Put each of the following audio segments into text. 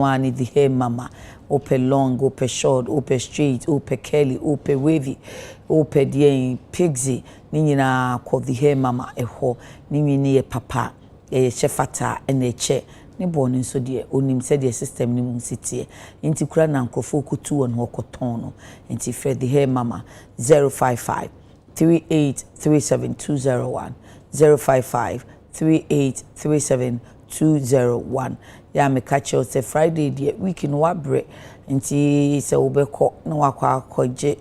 one the hair mama, ope long, ope short, ope straight, ope curly, ope wavy, ope the pigsy, nina called the hair mama eho, nini papa, chefata and a che. Ne born in so dear, onim said the system ni city. Inti kura na nkrofo kutu on hokoton no. Inti Fred the hair mama 055 3837 055 3837 ya me catch you say Friday the week in wabre inti se obeko na wakwa akoje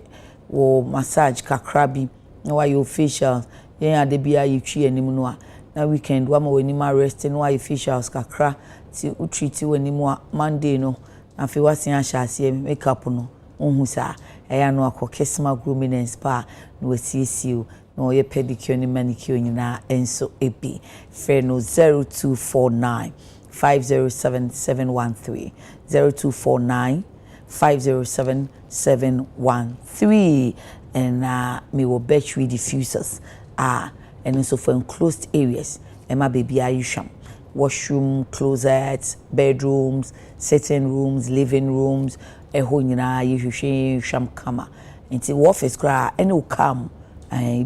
wo massage kakrabi na wa your facial yen ade bia yitwi anim no a na weekend wa ma wani ma rest no wa facials kakra ti utreat wani mu Monday no afi wasen ahase makeup no ohun sa eya no akokesma grooming and spa no wasiesie no ye pedicure ni manicure nyina enso ebi fe no 0249 507 713 0249 507 713 and me will battery diffusers and also for enclosed areas Emma baby ayusham washroom closets bedrooms sitting rooms living rooms eho nyina yehwehwe sham kama nti office kra ene ukam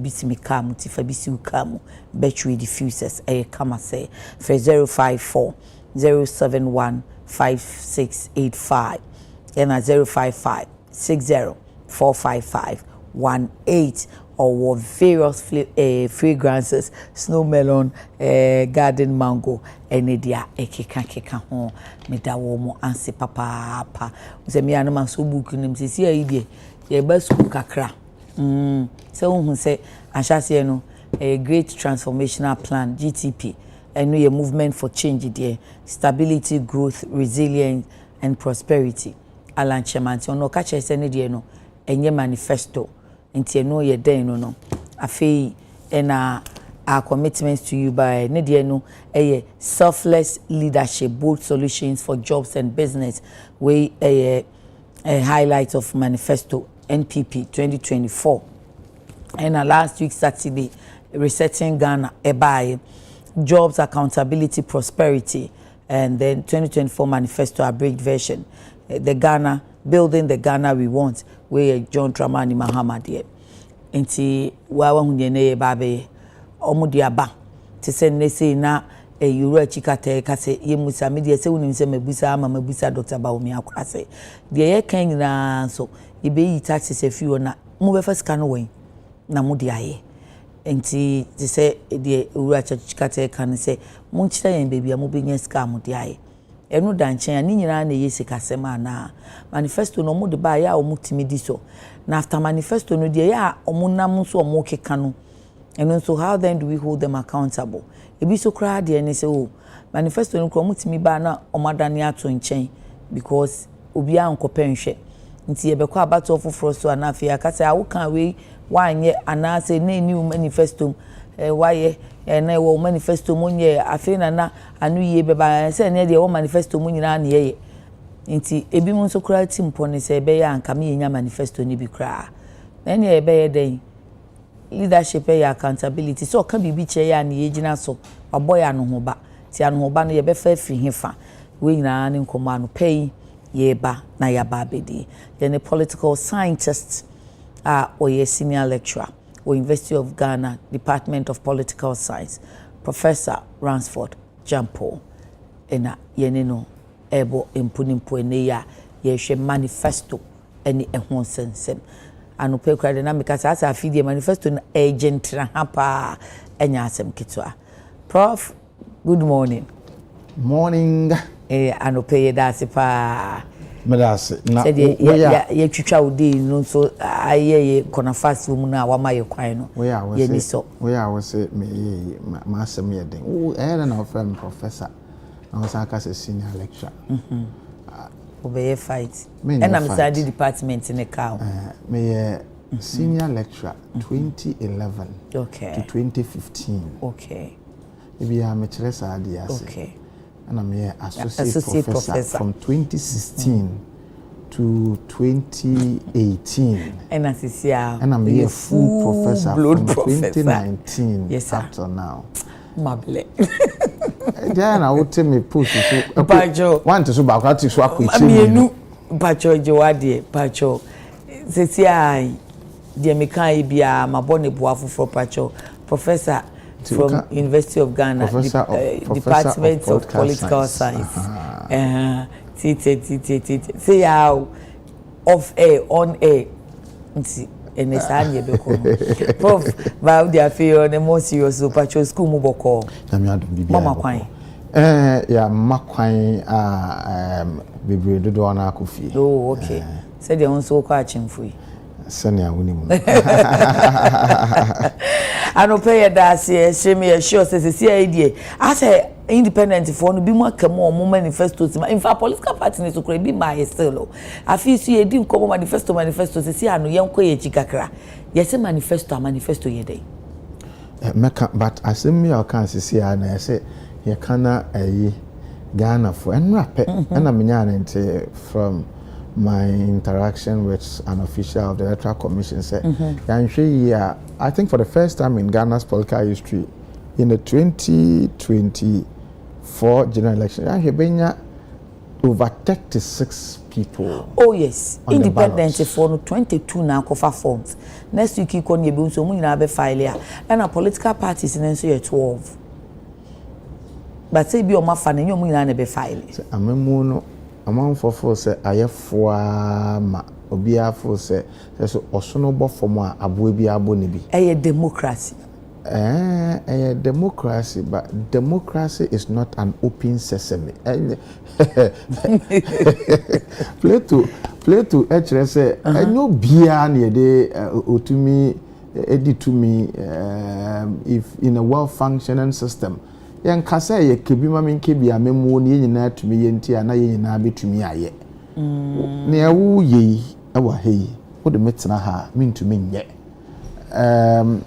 bitimi kam ti fa bisi ukam battery diffusers kama say for 054 071 5685 and 055 60 455 18 or various fragrances snow melon garden mango and dia ekeka ho me da wo mo anse papa se me anama so book nim se sia idie ye ba school kakra se wo say ahase no a great transformational plan GTP and no movement for change there stability growth resilience and prosperity Alan Chemanti ono ka che se ne die no enye manifesto nti eno ye den no afei ena our commitments to you by ne die no selfless leadership bold solutions for jobs and business we a highlight of manifesto NPP 2024 and last week Saturday resetting Ghana by jobs accountability prosperity and then 2024 manifesto abridged version the Ghana building the Ghana we want where John Dramani Mahama there enti wa hunye ne babe omudi aba te se ne se na yuro chikate kase yemusa media se wonim se mabusa ama mabusa Dr. Baomi akwase de ye kan nyina so ibe yi taxes afi na mo be fasika no wen na mo de aye enti te se de yuro chikate kan se mo nchira yen bebia mo be nya sika mo de aye enu danchen ani nyina na yesi kasema na manifesto no mu de ba ya omutimi di so na after manifesto no de ya omunam so omukeka no enu so how then do we hold them accountable ebi so kra de ni say oh manifesto no kra omutimi ba na omadane ato nchen because obi ankopenhwe nti ye bekọ abato foforo so anafi akasa awokan we wanye anase na new manifesto waye na wo manifesto munye afi na anu ye beba se na de wo manifesto munyina na ye nti ebi mun so kura timpo ne se be ya anka me nya manifesto ni bi kra na ne ebe ye den leadership ya accountability so ka bibi che ya na ye gina so aboya no ho ba ti anu ho ba no ye be fa fi hefa we nyina ne nkomo anu pay ye ba na ya ba bedi then a political scientist or a senior lecturer or University of Ghana Department of Political Science Professor Ransford Gyampo ena yeneno ebo impunimpo ene ya yehwe manifesto ene ehon sensem anope kwa de na mekasa asa afidie manifesto na agent na hapa enya asem kitwa Prof good morning anope ye dase pa medase na ye twitwa odi no so aye kona fast mu na wa maye kwan no ye ni so we are say me ma asem ye den na offer professor na was aka senior lecturer obey fight and I'm study department in the cow me senior lecturer 2011 to 2015 maybe I'm a lecturer and I'm an associate professor from 2016 to 2018. And I'm a full professor from 2019 yes, up to now. Mable. Diana would tell me push so Pacho want to so back to swap with you Pacho Joadi Pacho Sesi I dear Mikai bia my bonny boafu for Pacho Professor from University of Ghana Department of Political Science say how off air on air and it's an Prof vow their fear the most serious Pacho school mobile Mama Quine yeah Makwine Bibi do on Akufi. Oh okay said they also catching free Senia winning. I don't pay a dassy, she me sure says the idea. I say independent for no be more come on manifestos. In fact, political party needs to be my solo. I feel see a dim come manifesto see I know young quay chicacra. Yes, a manifesto ye day. But I say me or can't see and I say you canna a Ghana for and rap and I'm from my interaction with an official of the Electoral Commission said, I think for the first time in Ghana's political history, in the 2024 general election, I have been over 36 people. Oh yes, independent for 22 now cover forms. Next week you can be so many be file and a political parties in so 12. But say be on my fan and you mun be file. I'm among for say ayefo ma obi afo say so osono bo for a abo bi abo ne bi democracy democracy, but democracy is not an open sesame. Plato actually say no bia na de otumi editumi if in a well functioning system yan kasa ye kebi ma men kebi amemu ne nyina tumi ye ntia na ye nyina betumi aye ne awu ye awa hei wo de metena ha mentumi nye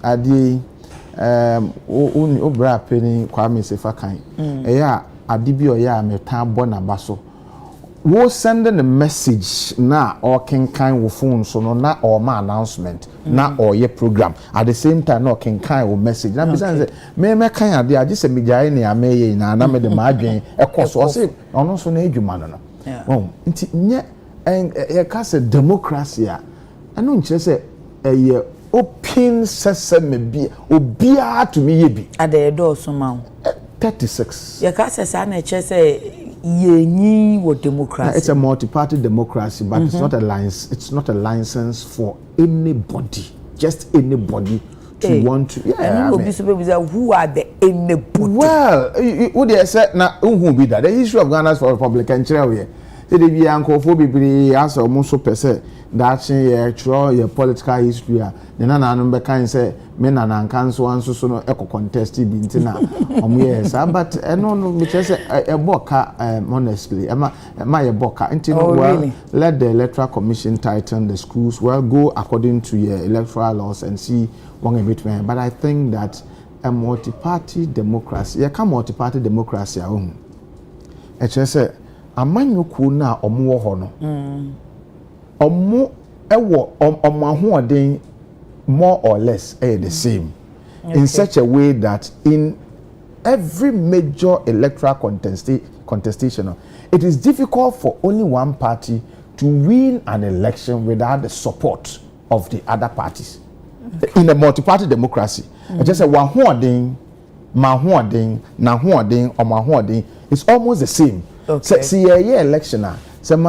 ade o bra peni Kwame Sefakan eya ade bi o ya meta bo na baso wo sending a message na or kenkan wo phone so no na or ma announcement na or ye program at the same time no kenkan wo message na bisan say me kan ade age se mejae ne ameye na na me de ma adwen ekoso o say ono so na adwuma no nti nye e ka say democracy a anu nche say eye open sesame bi obia to me ye bi ade do so ma 36 ye ka say na che say yenyi wo democracy. It's a multi-party democracy, but it's not a license. It's not a license for anybody, just anybody to want to. Yeah, who are the anybody? Well, what they said now, who be that? The issue of Ghana's for Republican chair. They be uncle as almost so per se that your political history. Then I number kind say men and council and so no eco contest bintina yes but no which is a boka honestly my boka until well let the Electoral Commission tighten the schools well go according to your electoral laws and see one of it but I think that a multi-party democracy multi-party democracy it say amanyoku na omo ho no omo ewo omo ahoden more or less the same in such a way that in every major electoral contestation it is difficult for only one party to win an election without the support of the other parties in a multi-party democracy. I just say wahoden mahoden na hoden or mahoden it's almost the same. So see a election so it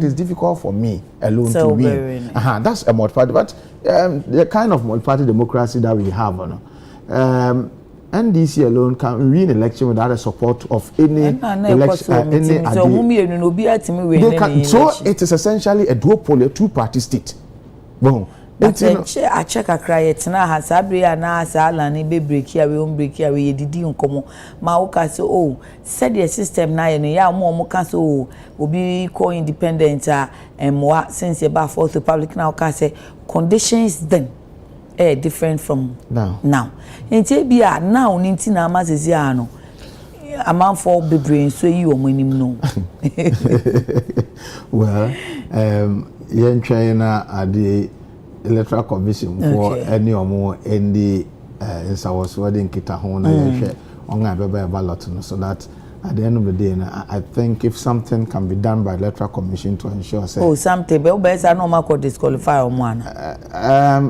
is difficult for me alone to win. That's a multi-party, but the kind of multi-party democracy that we have, NDC alone can win election without the support of any election. So it is essentially a duopoly, two-party state. Boom. I check a cry it's na ha sabria na sala ni be break here we won break here we didi nkomo ma wo ka so oh said the system na ye no ya mo ka so obi co independent emwa since about fourth republic now ka say conditions then different from now enti bia now ninti na amazezi ano amount for be brain so yi o manim no well yen China ade Electoral Commission for any or more in the is our wedding kita home na on ballot so that at the end of the day I think if something can be done by electoral commission to ensure say something but better no ma disqualify on one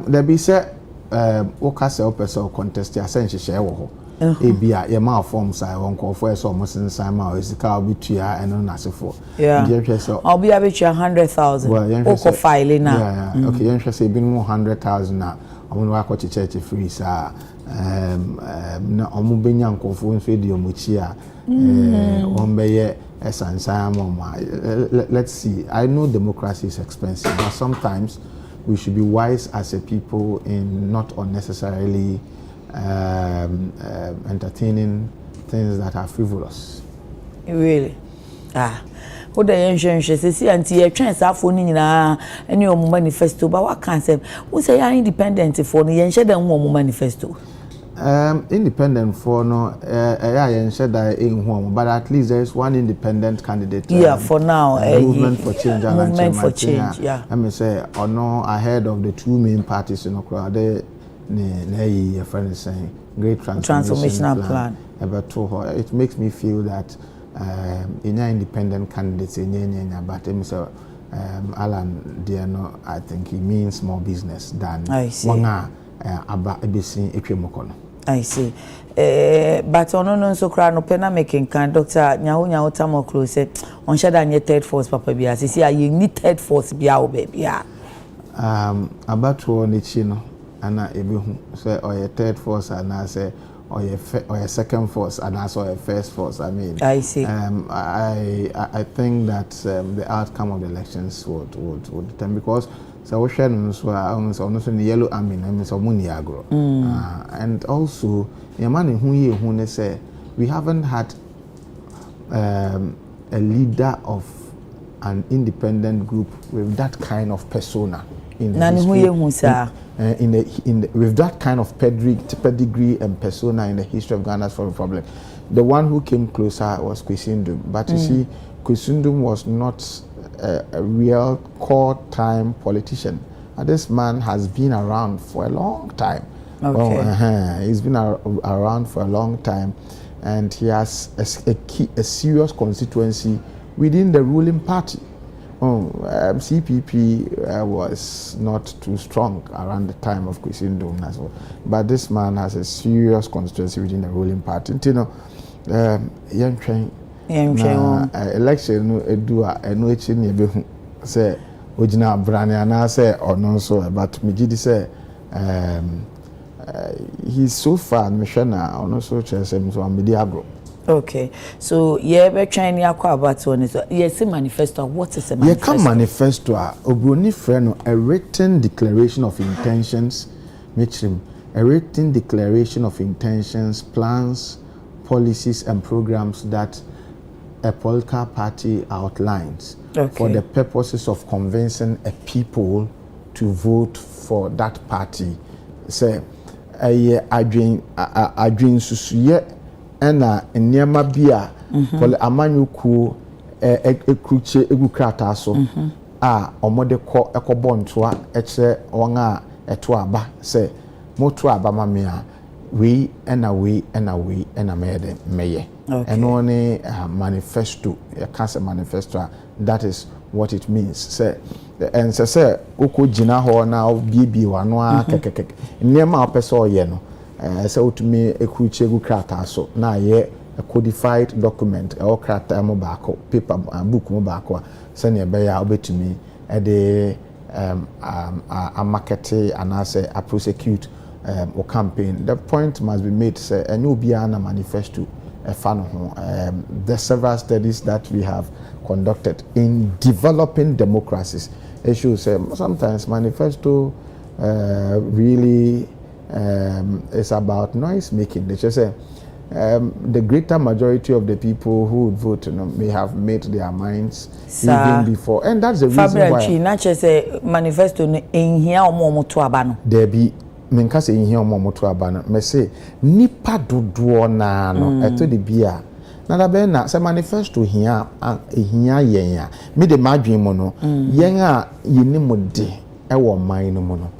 there be say woka say person contest ya say nhye wo ho ebia ye ma form sai won ko for so mo sensan ma esika obitua eno na sefo je hwe so obi abetua 100,000 o ko file na okay yen hwe say bi no 100,000 na omo wa ko church free sa na omo benya nkofo nso di omochi a ombeye esansan mama let's see. I know democracy is expensive, but sometimes we should be wise as a people in not unnecessarily entertaining things that are frivolous. Really? What the insurance see anti a chance phone nyina any o manifesto but what can say we say are independent for no yenhye dem wo manifesto independent for no yenhye da enhu but at least there is one independent candidate for now movement for change and movement for change I may say or no ahead of the two main parties in crowd your friend is saying great transformational plan about it makes me feel that in independent candidates in but Alan Diano, I think he means more business than one I see. But on so cry no pena making can Dr. Nyahu Tamo close on shada nye third force papa bia see you need third force bia o baby about Nichino and ebihu say or your third force and I say or your second force and also your first force. I mean, I see. I think that the outcome of the elections would determine because so we share almost in the yellow army and so money agro and also the man who say we haven't had a leader of an independent group with that kind of persona in the history. With that kind of pedigree and persona in the history of Ghana's foreign republic. The one who came closer was Kwisindum, but you see, Kwisindum was not a real core time politician. This man has been around for a long time. Okay. Well, he's been around for a long time, and he has a serious constituency within the ruling party. CPP was not too strong around the time of Kwisindum as well. But this man has a serious constituency within the ruling party. You know, election no say ojina brane ana say or no so but me say he's so far mishana or no so chesem so amedi agro. Okay, so we're trying to about one. Yes, a manifesto. What is a manifesto? Yeah, manifesto. Obroni friend, a written declaration of intentions. A written declaration of intentions, plans, policies, and programs that a political party outlines for the purposes of convincing a people to vote for that party. Say, adwin susuye. Ena nneema bia pole amanyuku ekruche egukrata so a omode ko ekobo ntoa ekire won a eto aba se moto aba mamia we ena mede meye eno ne manifesto ya kase manifesto that is what it means say and say okogina ho na biebi wano a kekeke nneema opese oye no so to me ekruche krata so na ye a codified document or krata mo baako paper book mo baako se ne be ya obetumi e de a market and as a prosecute or campaign. The point must be made say enye obi na manifesto e fa no ho the several studies that we have conducted in developing democracies it shows sometimes manifesto really it's about noise making. They just say the greater majority of the people who would vote may have made their minds even before, and that's the reason why. Not just say manifesto in here or to abano. There be menkase in here or to abano. Me say nipa dodo na no eto de bia. Na da be na say manifesto here yen me de madwen mo no yen a yeni mo de e wo man no mo no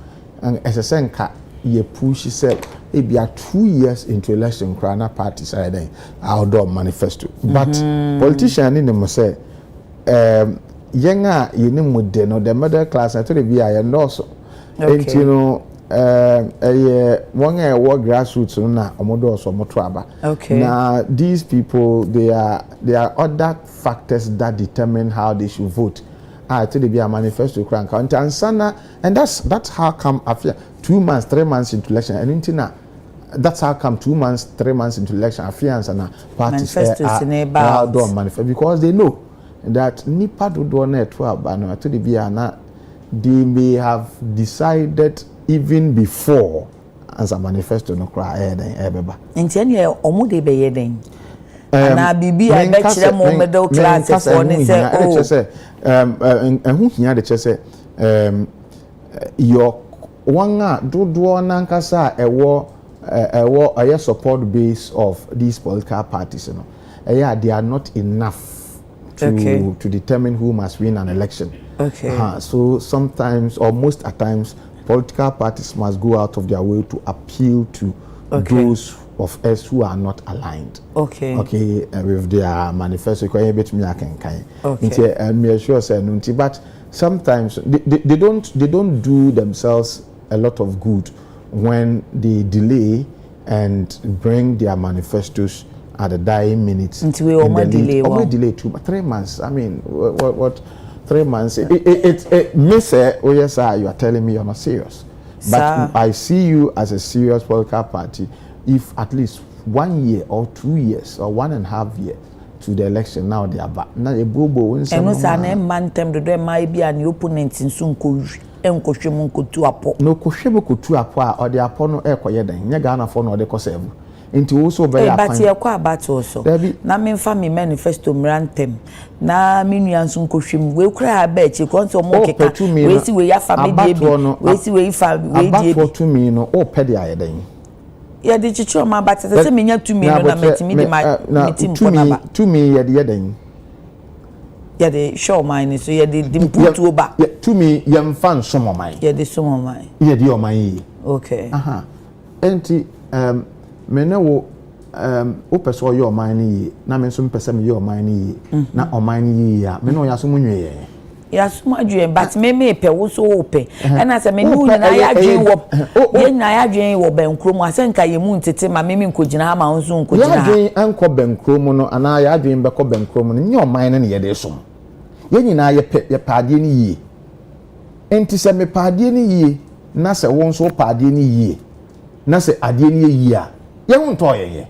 and as a senka ye push say it be 2 years into election crana party side outdoor manifesto but politician in them say yenga yenim de no the middle class I told be I endorse and you know one war grassroots na omodo so motoaba now these people there are other factors that determine how they should vote. I tell you be a manifesto crank and sana and that's how come after 2 months 3 months into election and that's how come 2 months 3 months into election affairs and parties are done manifest because they know that nipa do na to abano to the biana they may have decided even before as a manifesto no cry ebeba nti ene omo de be yeden na bibi I bet you mo middle class for ne say who hia de say your wanga dodo nankasa ewo a support base of these political parties you know they are not enough to determine who must win an election. So sometimes or most at times political parties must go out of their way to appeal to those of us who are not aligned with their manifesto but sometimes they don't do themselves a lot of good when they delay and bring their manifestos at the dying minutes. Until we almost delay 3 months. I mean, what 3 months? It may say, oh yes, sir, you are telling me you're not serious. But I see you as a serious political party. If at least 1 year or 2 years or 1.5 years to the election, now they are back. Now they bobo. And no, sir, man, time to do might be an opponent in soon could. No koshebo kutu apo or the apono e koyeden nya Ghana for no de kosevu nti wo so be ya but ye kwa about so na me mfa me manifesto mrantem na me nua nso nkohwem we kura ba chi konso mo keka we si we ya family bi we si we fa we die bi to me no o pede ayeden ye de chicho ma but say me nya to me no na metimi di ma meeting ko na ba to me ye de yeden yeah, the show mine so yeah, the put over. Yeah, to me, young fan some of mine. Yeah, the some of mine. Yeah, the mine. Okay. Enti me no o person your mine na me so person your mine na o mine ya me no ya so munwe ya so madwe but me pe wo so open and as me no nyina ya dwen wo ye nyina ya dwen wo bankrom asenka ye mu ntete ma me nkogina ha ma nso nkogina ya dwen anko bankrom no ana ya dwen be ko bankrom no nye o mine ne ye de som ye nyina ye paade ni yie enti se me paade ni yie na se won so paade ni yie na se ade ni yie a ye hu nto ye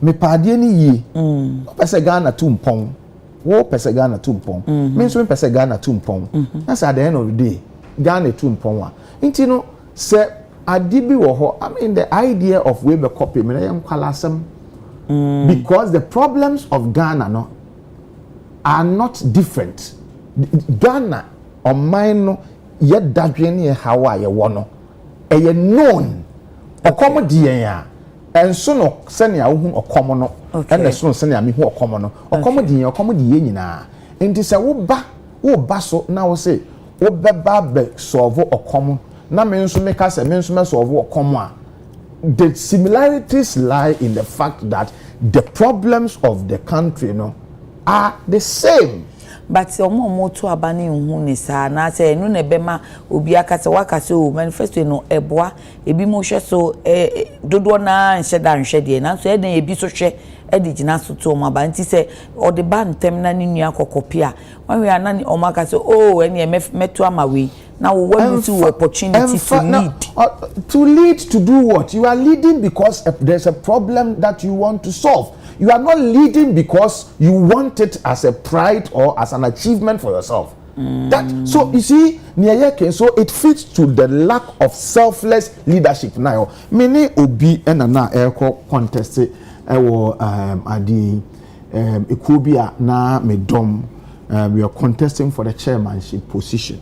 me paade ni yie pese Ghana tumpon wo pese Ghana tumpon me so pese Ghana tumpon na se at the end of the day Ghana tumpon wa enti no se ade bi wo ho I mean the idea of we be copy me na yem kwalasem because the problems of Ghana no are not different. Ghana or mine no ye dadwene how ye wono e ye known okomo die ya enso no sene ya wo okomo no ene so sene ya me hu okomo no okomo die nyina enti se wo ba so na wo se wo beba be solve okomo na me nso me ka se me nso me solve okomo a the similarities lie in the fact that the problems of the country are the same. But omo to abani hu ni sa na say no na bema obi akase wakase o manifesto no eboa ebi mo hwe so dodo na nhye da nhwe de na so e den ebi so hwe e di gina so to omo ba nti say o de ba ntem na ni nua kokopia wan we anani omo akase o ene meto amawe na wo want to opportunity to lead to do what? You are leading because there's a problem that you want to solve. You are not leading because you want it as a pride or as an achievement for yourself. That so you see so it fits to the lack of selfless leadership now. Many obi na contest adi ekobia na medom we are contesting for the chairmanship position.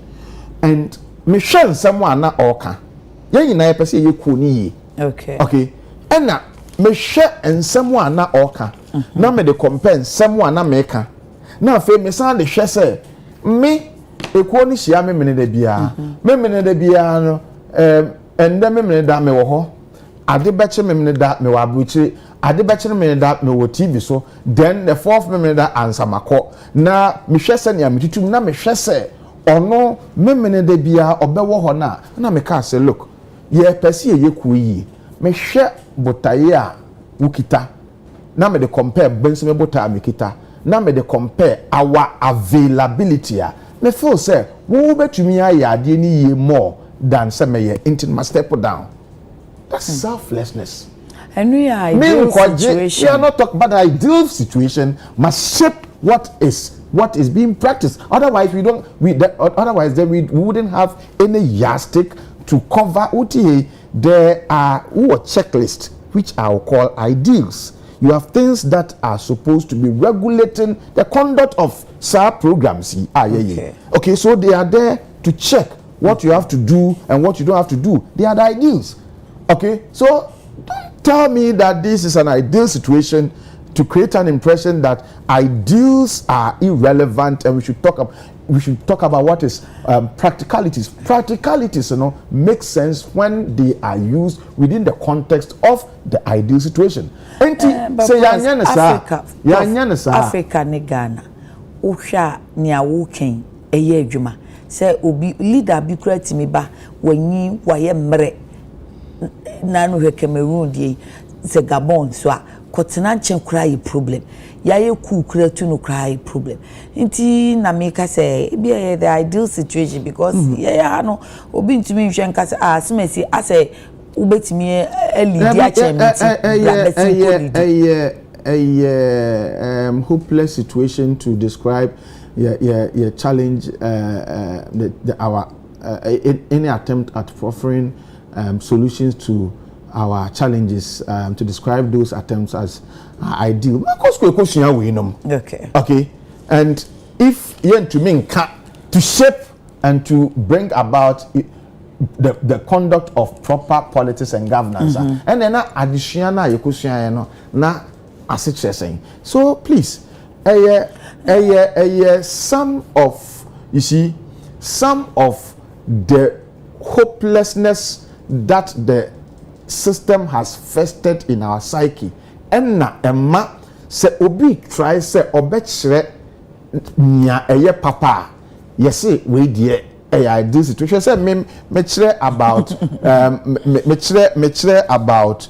And me sure someone na oka. Ye nyina ye pese ye ku ni. Okay. And na me share and someone na oka na me de compare someone na meka na fe me san de hwe se me ekuo ni hia me mene da bia me mene da bia no ende me mene da me wo ho ade beche me da me wa abuchire ade beche me da me wo TV so then the fourth me da answer mako na me hwese ne ametutum na me hwese ono me da bia obewo ho na me ka say look ye pese ye ku yi me hwe botaye a wukita na me de compare bense me botaye me kita na me de compare our availability a me feel say wo betumi aye ade ni ye more than say me ye into my step down. That's selflessness. And we are ideal situation. We are not talking about the ideal situation. Must shape what is being practiced. Otherwise, otherwise then we wouldn't have any yardstick to cover OTA. There are a checklist which I will call ideals. You have things that are supposed to be regulating the conduct of SAR programs. Okay, so they are there to check what you have to do and what you don't have to do. They are the ideals. Okay, so don't tell me that this is an ideal situation to create an impression that ideals are irrelevant and we should talk about what is practicalities. Practicalities, make sense when they are used within the context of the ideal situation. Africa ne Ghana, Usha nia wuken eye adwuma. Say obi leader bi kura timi ba wanyi waye mre nanu he Cameroon die se Gabon so a kotena nchen kura yi problem ya ye ku kura tu no kura yi problem nti na me ka say be the ideal situation because ya no obi ntumi nhwe nka say asemesi ase ubetimi lead ya chemiti hopeless situation to describe your challenge any attempt at offering solutions to our challenges, to describe those attempts as ideal. Okay. And if you to mean to shape and to bring about the conduct of proper politics and governance, and then additional na saying. So please, some of the hopelessness that the system has festered in our psyche and na emma se obi try se obechre nya eye papa yesi we die this situation say me chere about about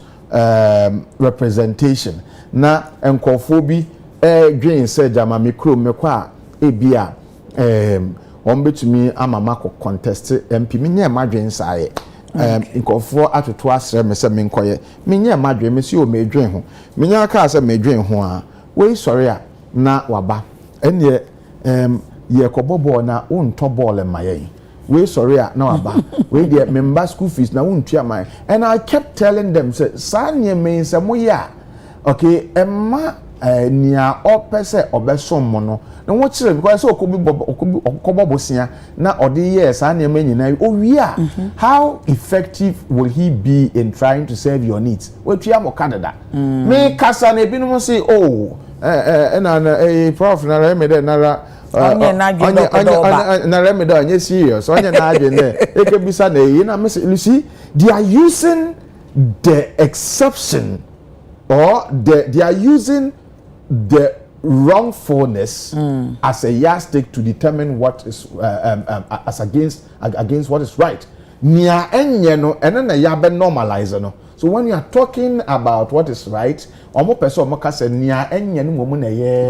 representation na enkofobi dwen se jama mikro mekwa ebia betumi amama ko contest MP me nya madwen saye nkofo atoto asre me se me nkoye me nya madwen me si o medwen ho me nya ka se medwen ho a we sorry a na waba ene ye kobobo na unto ball maye we sorry a na waba we dey member school fees na untua mai and I kept telling them say sanye me se moya okay emma nia opese obesom mo no na wo kire because say okobobosia na ode yes ania manyina owia how effective will he be in trying to serve your needs wetua mo Canada me kasa na ebinum say oh prof na remedy na onye na adwene na remedy onye serious onye na adwene ekebisa na eyi na me say you see they are using the exception or they are using the wrongfulness as a yardstick to determine what is as against what is right. Nia enye no ene na ya be normalize no. So when you are talking about what is right, omo person omo ka say nia enye no momu na ye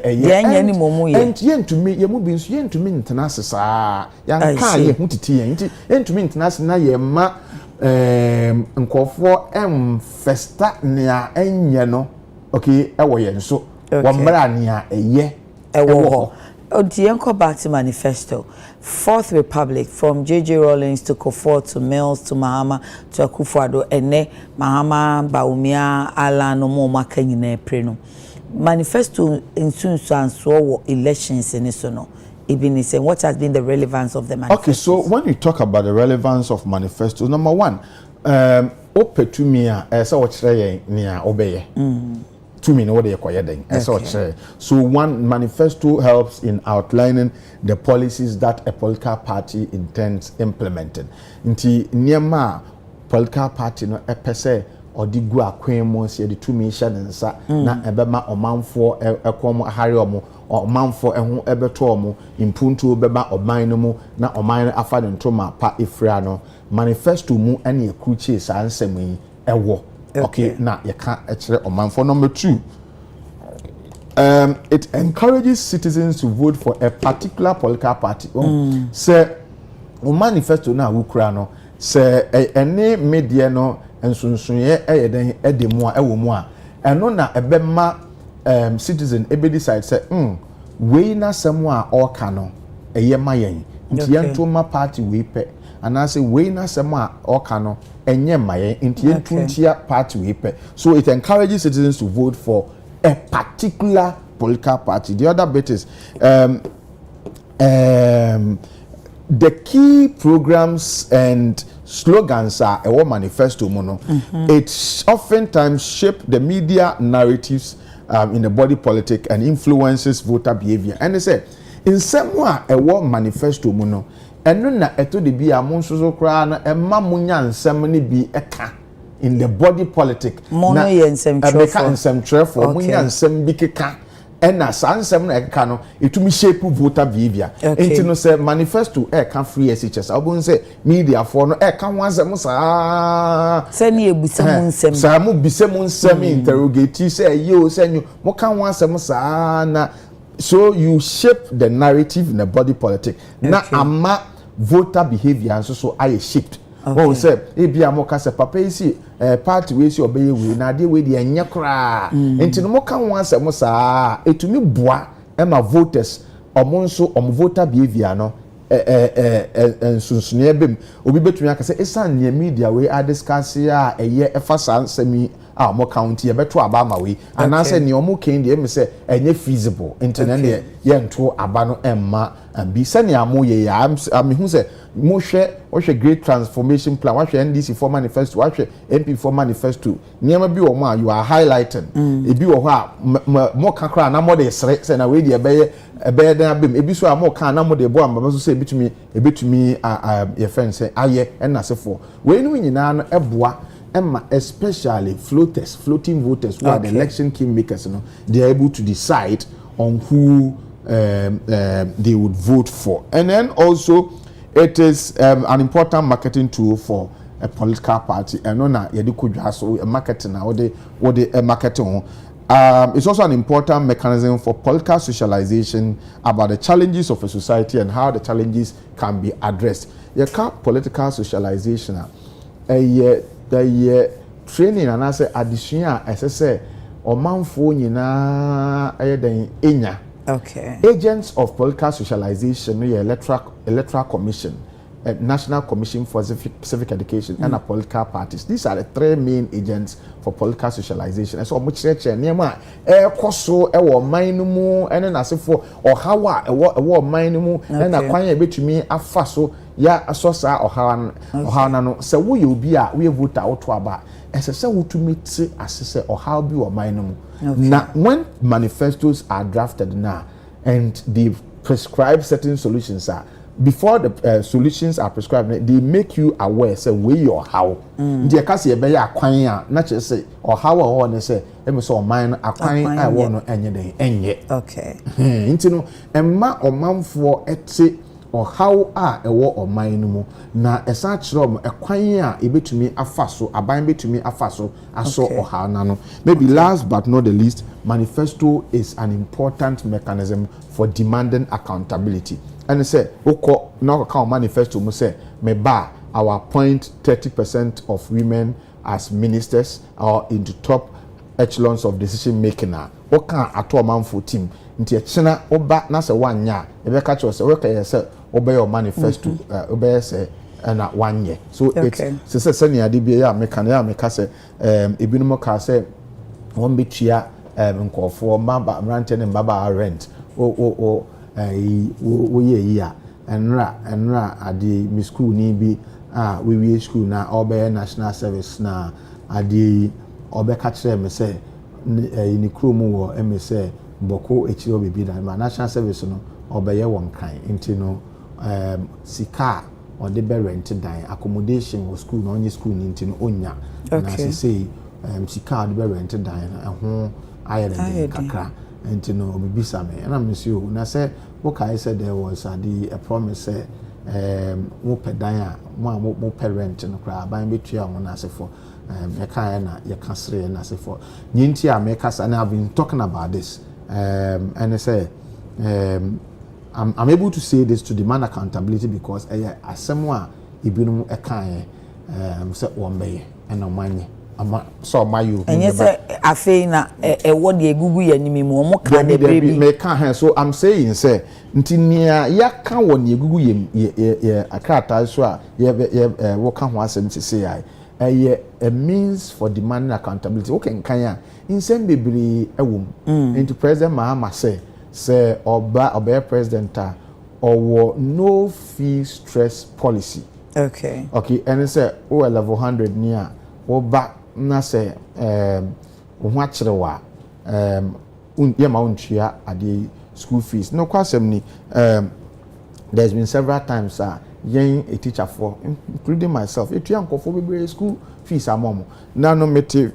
enye ni momu ye. And yentumi ye mu bi nso yentumi ntena sesa. Ya ka ye hu titi ye. Nti yentumi ntena se na ye ma nkofo festa nia enye no. Okay, ewo yen so wamra nia eye ewo Odienko back to Manifesto. Fourth Republic, from J.J. Rawlings to Kufuor to Mills to Mahama to Akufo-Addo, ene Mahama Bawumia ala no mo maka nyina preno. Manifesto insunso elections in so no. Even saying what has been the relevance of the manifesto. Okay, so when you talk about the relevance of manifesto, number one, opetumia esa ochire nia obeye. So one manifesto helps in outlining the policies that a political party intends implementing. Nti niema political party no epese odi gu akwan mu se de tumi hye ne nsa na ebema omanfo ekom ahare omo omanfo eho ebeto omo impuntu beba oman no mu na oman afa de ntoma pa efra no manifesto mu ene ekruchi sa ansem yi ewo okay na yeka ekire omanfo. Number 2, it encourages citizens to vote for a particular political party. Say o manifesto na wukura no say any media no ensunsunye eyeden edemu a ewo mu a eno na ebema citizen ebe decide say we na semu a oka no eye mayen nti yentoma party we pe and say we na semu a oka no enye mayen nti yentuntia party we pe. So it encourages citizens to vote for a particular political party. The other bit is the key programs and slogans are a manifesto mono. It oftentimes shape the media narratives in the body politic and influences voter behavior. And they say in some way a manifesto mono eno na eto de bia mo nsoso kra na emma munya nsem ne bi eka in the body politic mono ye nsem trefo munya nsem bi keka ena sansem na eka no etumi shape voter behavior enti no say manifesto eka free SHS obun say media for no eka wansem sa ne ebusam nsem sa mu bisem nsem interrogate say yo say mo kan wansem sa na. So you shape the narrative in the body politic. Na ama voter behavior so I shaped. Oh say e bia mo ka se papa isi party we si obeye we na de we de anya kra. Enti no mo kan wanse mo saa etumi boa e ma voters omo nso omo voter behavior no ensunsunie bem obi betumi aka se esan ne media we a discuss ya eye efa sansami a mo county e beto aba ma we anase ne omo ken de me se enye feasible internet ne ye nto aba no emma bi se ne amo ye ya am hu se mo hwe great transformation plan wa hwe NDC for manifesto wa hwe MP for manifesto niam bi wo mo a you are highlighting e bi wo ho a mo kakra na mo de sere se na we de ebe dan abem ebi so a mo kan na mo de bo amba so se ebetumi your friend say aye na sefo we nu nyina no eboa emma especially floating voters who are the election kingmakers, you know, they are able to decide on who they would vote for. And then also it is an important marketing tool for a political party. And no na yedi kudwa so marketing na what the marketing. It's also an important mechanism for political socialization about the challenges of a society and how the challenges can be addressed. You can't political socialization. The training and I say addition as I say or manfo nyina den enya. Okay. Agents of political socialization, electoral commission, National Commission for Civic Education, and political parties. These are the 3 main agents for political socialization. And so much church nema koso ewo mainumu ene na sefo or hawa ewo mainumu ena kwanya ebetumi afaso ya asosa ohawa no se wo ye obi a we vote out aba esese wotumi ti asese ohawa bi o mainumu. Now when manifestos are drafted now and they prescribe certain solutions before the solutions are prescribed, they make you aware say we your how the case e be ya kwan a na che say or how or ne say e me so man akwan I won no enye okay nti no emma omanfo ete or how ewo oman no mu na esa kire ekwan a ebetumi afaso aban betumi afaso aso oha na no. Maybe last but not the least, manifesto is an important mechanism for demanding accountability. And they say, okay, now account manifesto must say, me ba our appoint 30% of women as ministers or into top echelons of decision making. Okay, ato manfo team. Nti echina oba na se wanya. Ebe catch us. Okay, say obey your manifesto. Obey say na wanye. So it's se seni ade bia ya meka say ebinumo ka say won betua nkofo maba rent ne mbaba rent. We year enra ade mi school ni bi we school na obey national service na ade obe ka kire me say ni kromu wo me say mboko echi obi bi na national service no obeye won kan nti no sika or the be rent dan accommodation or school no only school into no onya and as I say sika be rent dan ho ayere kakra and no obisa me and I'm miss you na say what I said there was a promise mo pedan a mo parent no kra ban betua mo na ase for you can say and I say for Ninti Americas and I've been talking about this and I say I'm able to say this to demand accountability because as someone ibinum say one bay and no money so my you and yes afei na what the gugu yanimi mo kan de baby me kan so I'm saying say nti nia ya kan won ye gugu ye akrata so a ye wo kan ho asem say a means for demanding accountability okay kan ya insem bebre ewom into president Mahama say oba president or no fee stress policy okay and say level 100 near or back na say ho akyerewa ye ma untua ade school fees no kwasem ni there's been several times yen a teacher for including myself etua nkofo bebre school fees amom na no meti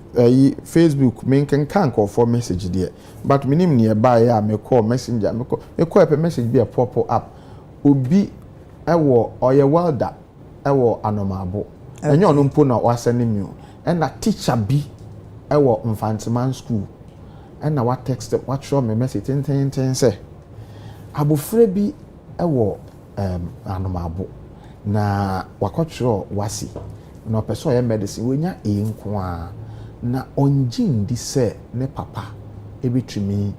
Facebook me kan nkofo message there but minim ne ba ya me call messenger me call a message be a pop up obi ewo oye welder ewo anomabo enye ono mpo na wasene mi and na teacher bi ewo infantiman school and na what text what show me message ten say abofra bi ewo anomabo na wakotro wasi na person ya medicine wenya nko a na onjin di se ne papa ebetumi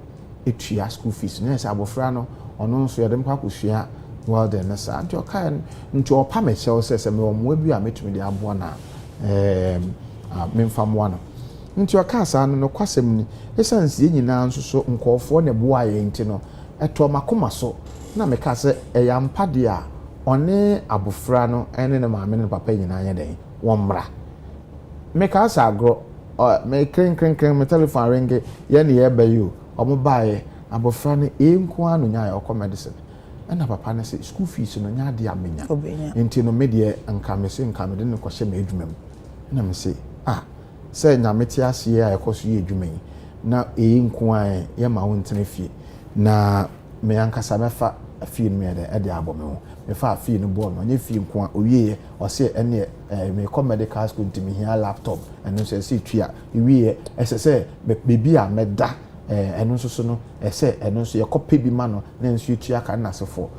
etua school fees na say abofra no ono nso yede mpa kosua well then na sa nti okan nti opa me shell se me omo bi a metumi de abo na memfam wano nti oka sa no kwasem ni esansi nyina nso so nkofo ne boa ye nti no eto makoma so na me ka se eyampa de a one abofra no ene ne maame ne papa nyina anya den wonmra me ka sa agro me kren me telephone ringe ye ne ye bayu omo baaye abofra ne enko anu nya ya okọ medicine na papa ne say school fees no nya de amenya enti no me de nka me se nka me de ne ko hye me adwuma mu na me say say nya meti ase ya ekoso ye adwuma yi na enko an ye ma wo ntene fie na me ankasa mefa fie no me de abo me ho me fa fie no bo no nye fie nko a owie o se ene me come medical school ntimi hia laptop eno se se tua owie ese bebi a meda eno so no ese eno so ye kope bi ma no na nso tua ka na sefo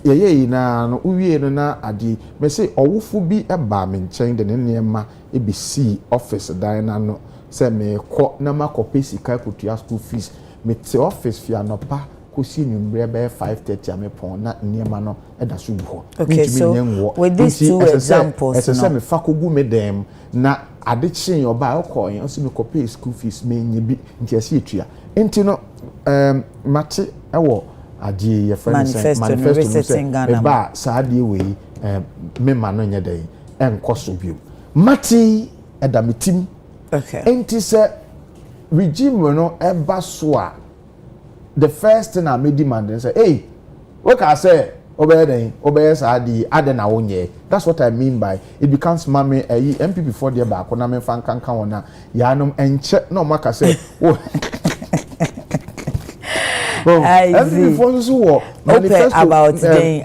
ye na no owie no na ade me se owufo bi eba me nchen de ne niema ebisi office dan na no se me ko na makope sika kotua school fees me te office fia no pa kosi nyumbre be 5:30 amepon na niema no eda so bu ho okay so with these two examples ese me fa kogu me dem na ade chen oba okoyen osi me kope school fees me nyi nti ase etua enti no mate ewo ade ye friend manifesto me ba saade we me ma no nya den enkoso bio mate eda metim okay enti se regime no eba so a the first thing I made demand and say, hey, what can I say? Obey saadi adena wonye. That's what I mean by it becomes mommy MP before the back when I'm fan can na yanum and check no maka say oh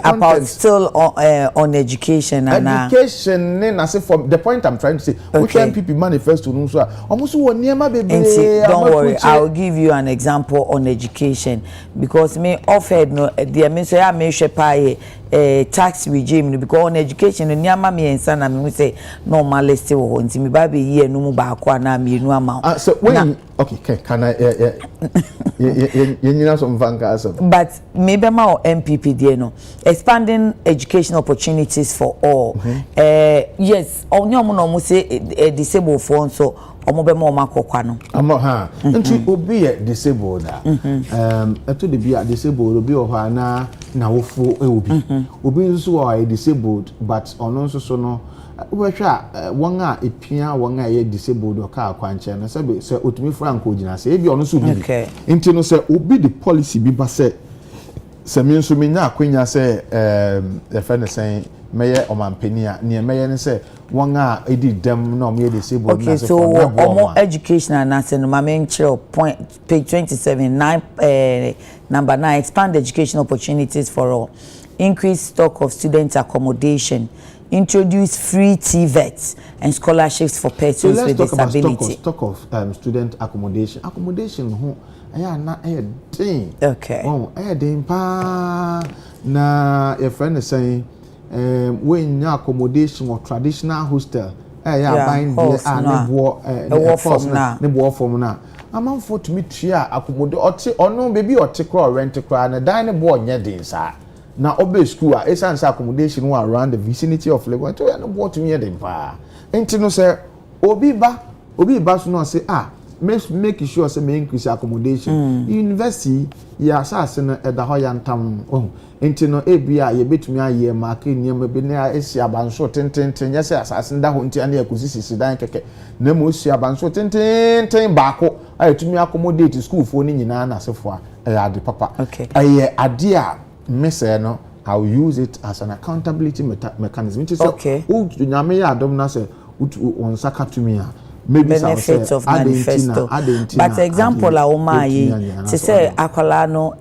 about still on education and education then I say from the point I'm trying to say which MPP manifesto no so almost one near my baby don't worry I'll give you an example on education because me offered no the me say I me share tax regime because on education near my me and son me say normal still wo nti me ba be year no mu ba akwa na me nu amount so when okay can I but maybe my MPP there no expanding education opportunities for all yes onyo mo no mo say disabled for so omo be mo makokwa no amo ha nti obi ye disabled eto de bi disabled obi o ha na wofu obi nso o disabled but ono nso so no we hwa won a epia won a ye disabled o ka akwanche no se otumi franco gina se e bi ono so bi nti no se obi the policy bi ba se me nso me nya akwanya se e fe ne sen meye omampania ne meye ne say one a edi dem na me disabled. Okay, so more education and answer no mama point page 27 number 9 expand education opportunities for all, increase stock of student accommodation, introduce free TVETs and scholarships for persons with disability. Stock of student accommodation. Accommodation who na thing. Okay. Oh, den pa na your friend is saying when your accommodation or traditional hostel buying the form na amount for to meet here accommodate or no baby or take or rent a car and dine board near the inside. Now, obvious school, it's an accommodation around the vicinity of Lagos. To no what to me the pa. Ain't no say, Obi ba so no say make sure say me increase accommodation. University ya assassin at the Hoyan town. Oh, ain't no ebia ye betumi aye market near me be near esi abanso ten yes assassin da honti ane akusisi sidan keke. Na mo esi abanso ten baako aye to me accommodate school for ni nyina na sefo a de papa. Okay. Aye ade no, I'll use it as an accountability mechanism. It is okay. Maybe benefits of manifesto. But example la omaye to say akola no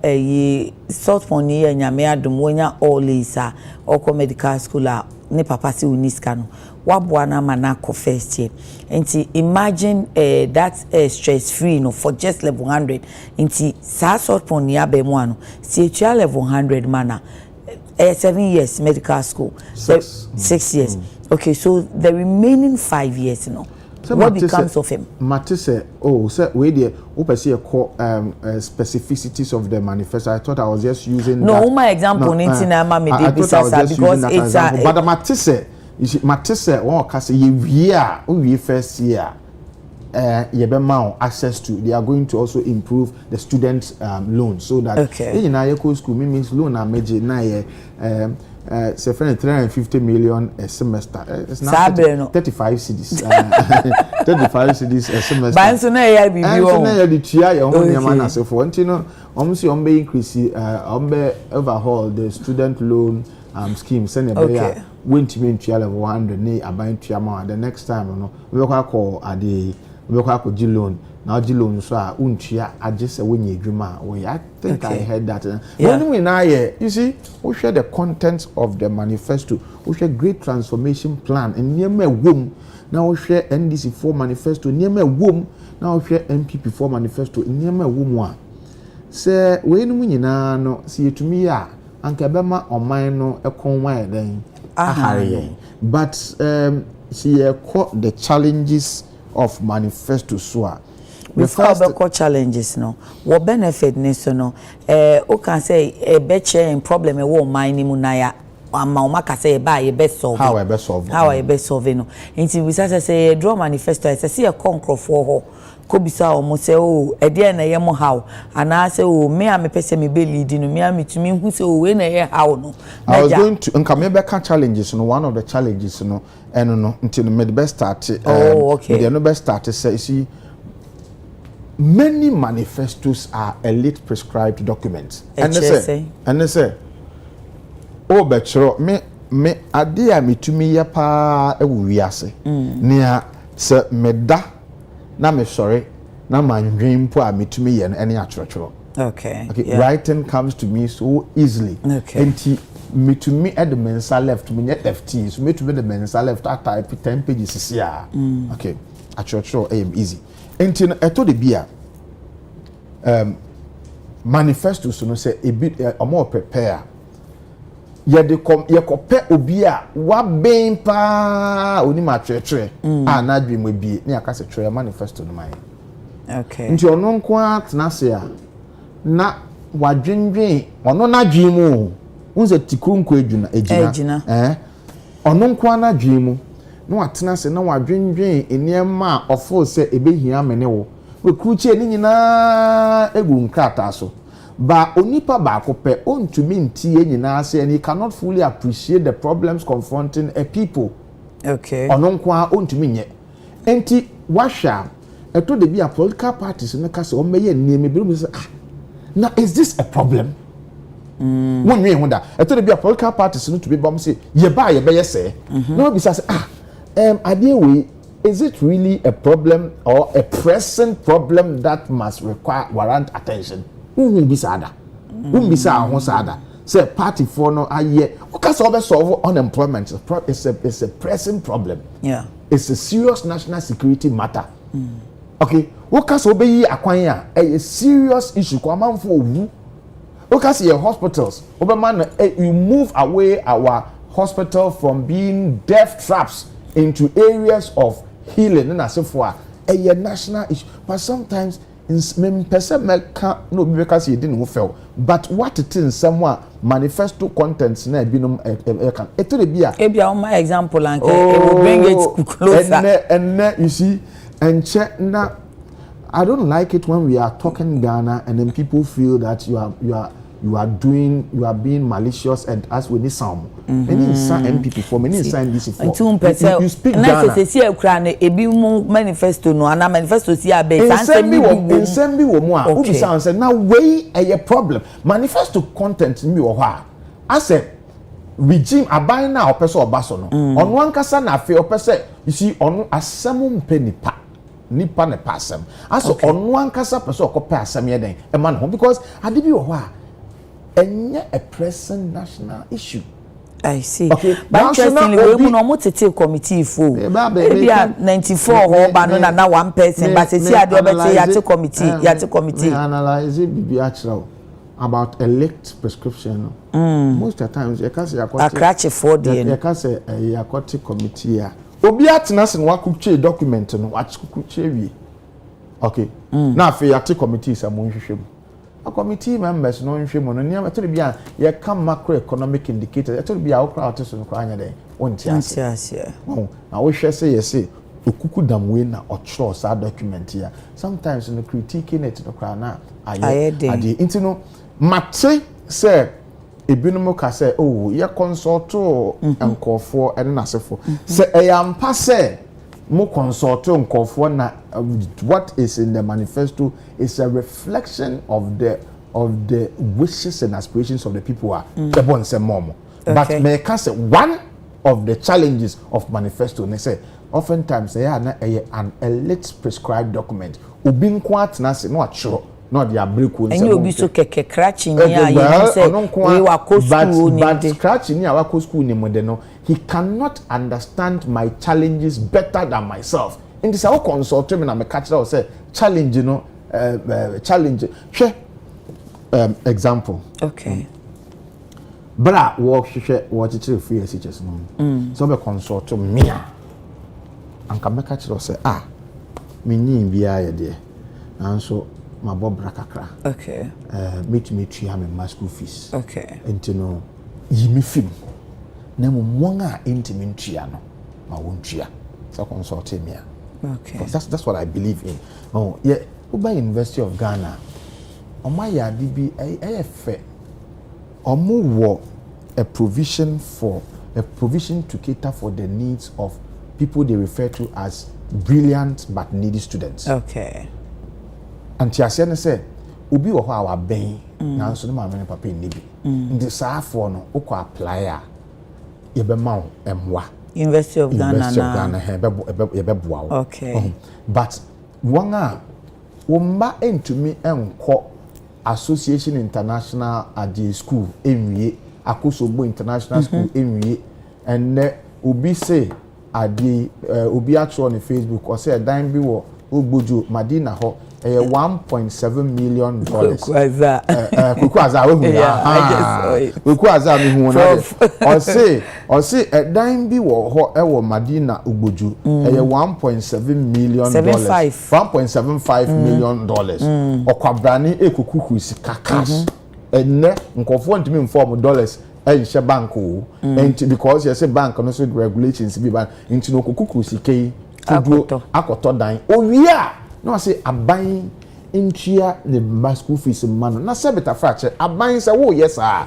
sort money nyame adom wonya all isa or medical school ne papa si uniska no waboa na manako first year. Nti imagine that stress free no for just level 100. Nti sa sort money abemu ano si etua level 100 mana 7 years medical school 6 years. Okay, so the remaining 5 years so what becomes of him? Matisse, we there specificities of the manifesto. I thought I was just using my example because it's but Matisse, you see, Matisse, one case we first year access to, they are going to also improve the student loan so that in our school means loan are major say 350 million a semester. It's not 35 cedis. 35 cedis a semester. But so na the tia your own man so for almost increase overhaul the student loan scheme send a went to mean level 100 ne abine the next time we call at the we loan. Now loan so untia just when you dream I think I heard that. When we now you see we share the contents of the manifesto, we share great transformation plan and near me womb. Now we share NDC4 manifesto near me womb. Now we share MPP4 manifesto near me womb. Say when we no see to me anka bema on mine no e kon wan den but see the challenges of manifesto so before the challenges what benefit ni so no o can say a better problem e wo man ni mu na ya ama o maka say ba ye be solve how I be solve no nti we say draw manifesto say e konkrofo ho ko bisa o mo say e de na ye mo how ana say me a me pese me be lead no me a metumi hu say we na ye how no I was going to nka me be can challenges no one of the challenges no eno no nti no me the best start okay the no best start say see many manifestos are elite prescribed documents. And they say, oh, betro me adia me to me ya pa wiase. Nia se me da na me sorry na mandwin po a me to me yen any atro. Okay. Yeah. Writing comes to me so easily. Okay. And me to me at the mensa left me net FT so me to me the mensa left I type 10 pages here. Okay. Atro easy. Enti eto de bia manifesto so no say e bit more prepare ye de kom ye kopɛ obi a wa ben pa oni ma twetwe na dwem bi na aka se twere manifesto no man okay nti ono nko atena se a na wadwendwen ono na dwem unze tikunku ejina ono nko na dwem na watena se na wadwendwen eniema ofo se ebehia mene wo we kruche ni nyina egu nkrata so ba onipa ba kope ontumi ntie nyina se and he cannot fully appreciate the problems confronting a people. Okay. Ononko a ontumi nye enti washa eto de bia political parties no ka se o meye nieme bi say na is this a problem When we wonder, I told you a political parties to be bomb say, ye buy ye be say. No be say idea we is it really a problem or a present problem that must warrant attention? Who be sada? Who be sada? Say party for no aye. Because over solve unemployment it's a pressing problem. Yeah. It's a serious national security matter. Okay. Because obey akwanya a serious issue. Kwa man for wu. Because your hospitals, you move away our hospital from being death traps into areas of healing and as for a national issue. But sometimes in person no because you didn't fail. But what it is somewhere manifesto contents na binum it to be a my example and it will bring it closer. And you see and check now. I don't like it when we are talking Ghana and then people feel that you are being malicious and as we need some. Many sign MPP for many sign this for. You speak Ghana. And see a manifesto no and manifesto see a base. In send me one. Ubi sound say now way a problem. Manifesto content me or what? I said regime abai na opeso obaso no. On one kasa na fe opese you see on asem penny pa. Nipa ne pasem aso ono ankasa person okope asem ye den e man ho because ade bi wo ho a enye a present national issue. I see. Okay. But interestingly, we no motete committee for maybe 94 ho ba no na one person but see ade obete yate committee analyze it be actual about elect prescription. Most of the times you can say akrache for the you can say a committee obi atena se no akutche document no akutche wi okay na afi yate committee sa mo nhwehwem a committee members no nhwehwem no nia metode bia ye ka macroeconomic indicators etode bia wo kra oteso no kra anya den wonti ase na wo hwe se yesi okuku damwe na ochro sa document ya sometimes no critiquing it no kra na aye ade intino mate se ebinum ka say oh ye consult nkofo ene nasefo say eyampa say mo consult nkofo na what is in the manifesto is a reflection of the wishes and aspirations of the people are the bon say mom but me ka say one of the challenges of manifesto they say oftentimes they are an elite prescribed document obi nko atena se no achiro no the abreku and you be so keke cratching ya you say we were co school but scratching ya wa school ni mo de no he cannot understand my challenges better than myself in this how consult me na me catch that say challenge you know challenge example okay bra work what teacher free teachers no so be consult me anka me catch that say me nyin bia ye de and so my bob rakakra okay meet me my school fees okay enti no yimi film na mo monga intimi ntua no ma wontua so consult me okay that's what I believe in yeah Uba University of Ghana omaya dibi efe omo a provision to cater for the needs of people they refer to as brilliant but needy students. Okay. And tiasiane say obi wo ho a waben na so no ma me papa ni bi ndi saa fo no ukọ apply a ye be ma emwa University of Ghana ye be boa. Okay. But one a womba entumi enko Association International Adi School enwie Akosobo International School enwie and obi say adi obi atro on Facebook or say dan bi wo ogbojo Madina ho $1.7 million. Kukwaza we hu Kukwaza me hu na or say dan bi wo ho e Madina ogbojo $1.7 million. $1.75 million. Okwabrani ekukuku sika cash enne nkofo ntimi inform dollars ehye bank o and because you say bank no so regulations bi ban nti no okukuku sika akoto dan owia no say aban ntua the school fees man na say beta frache aban say wo yes ah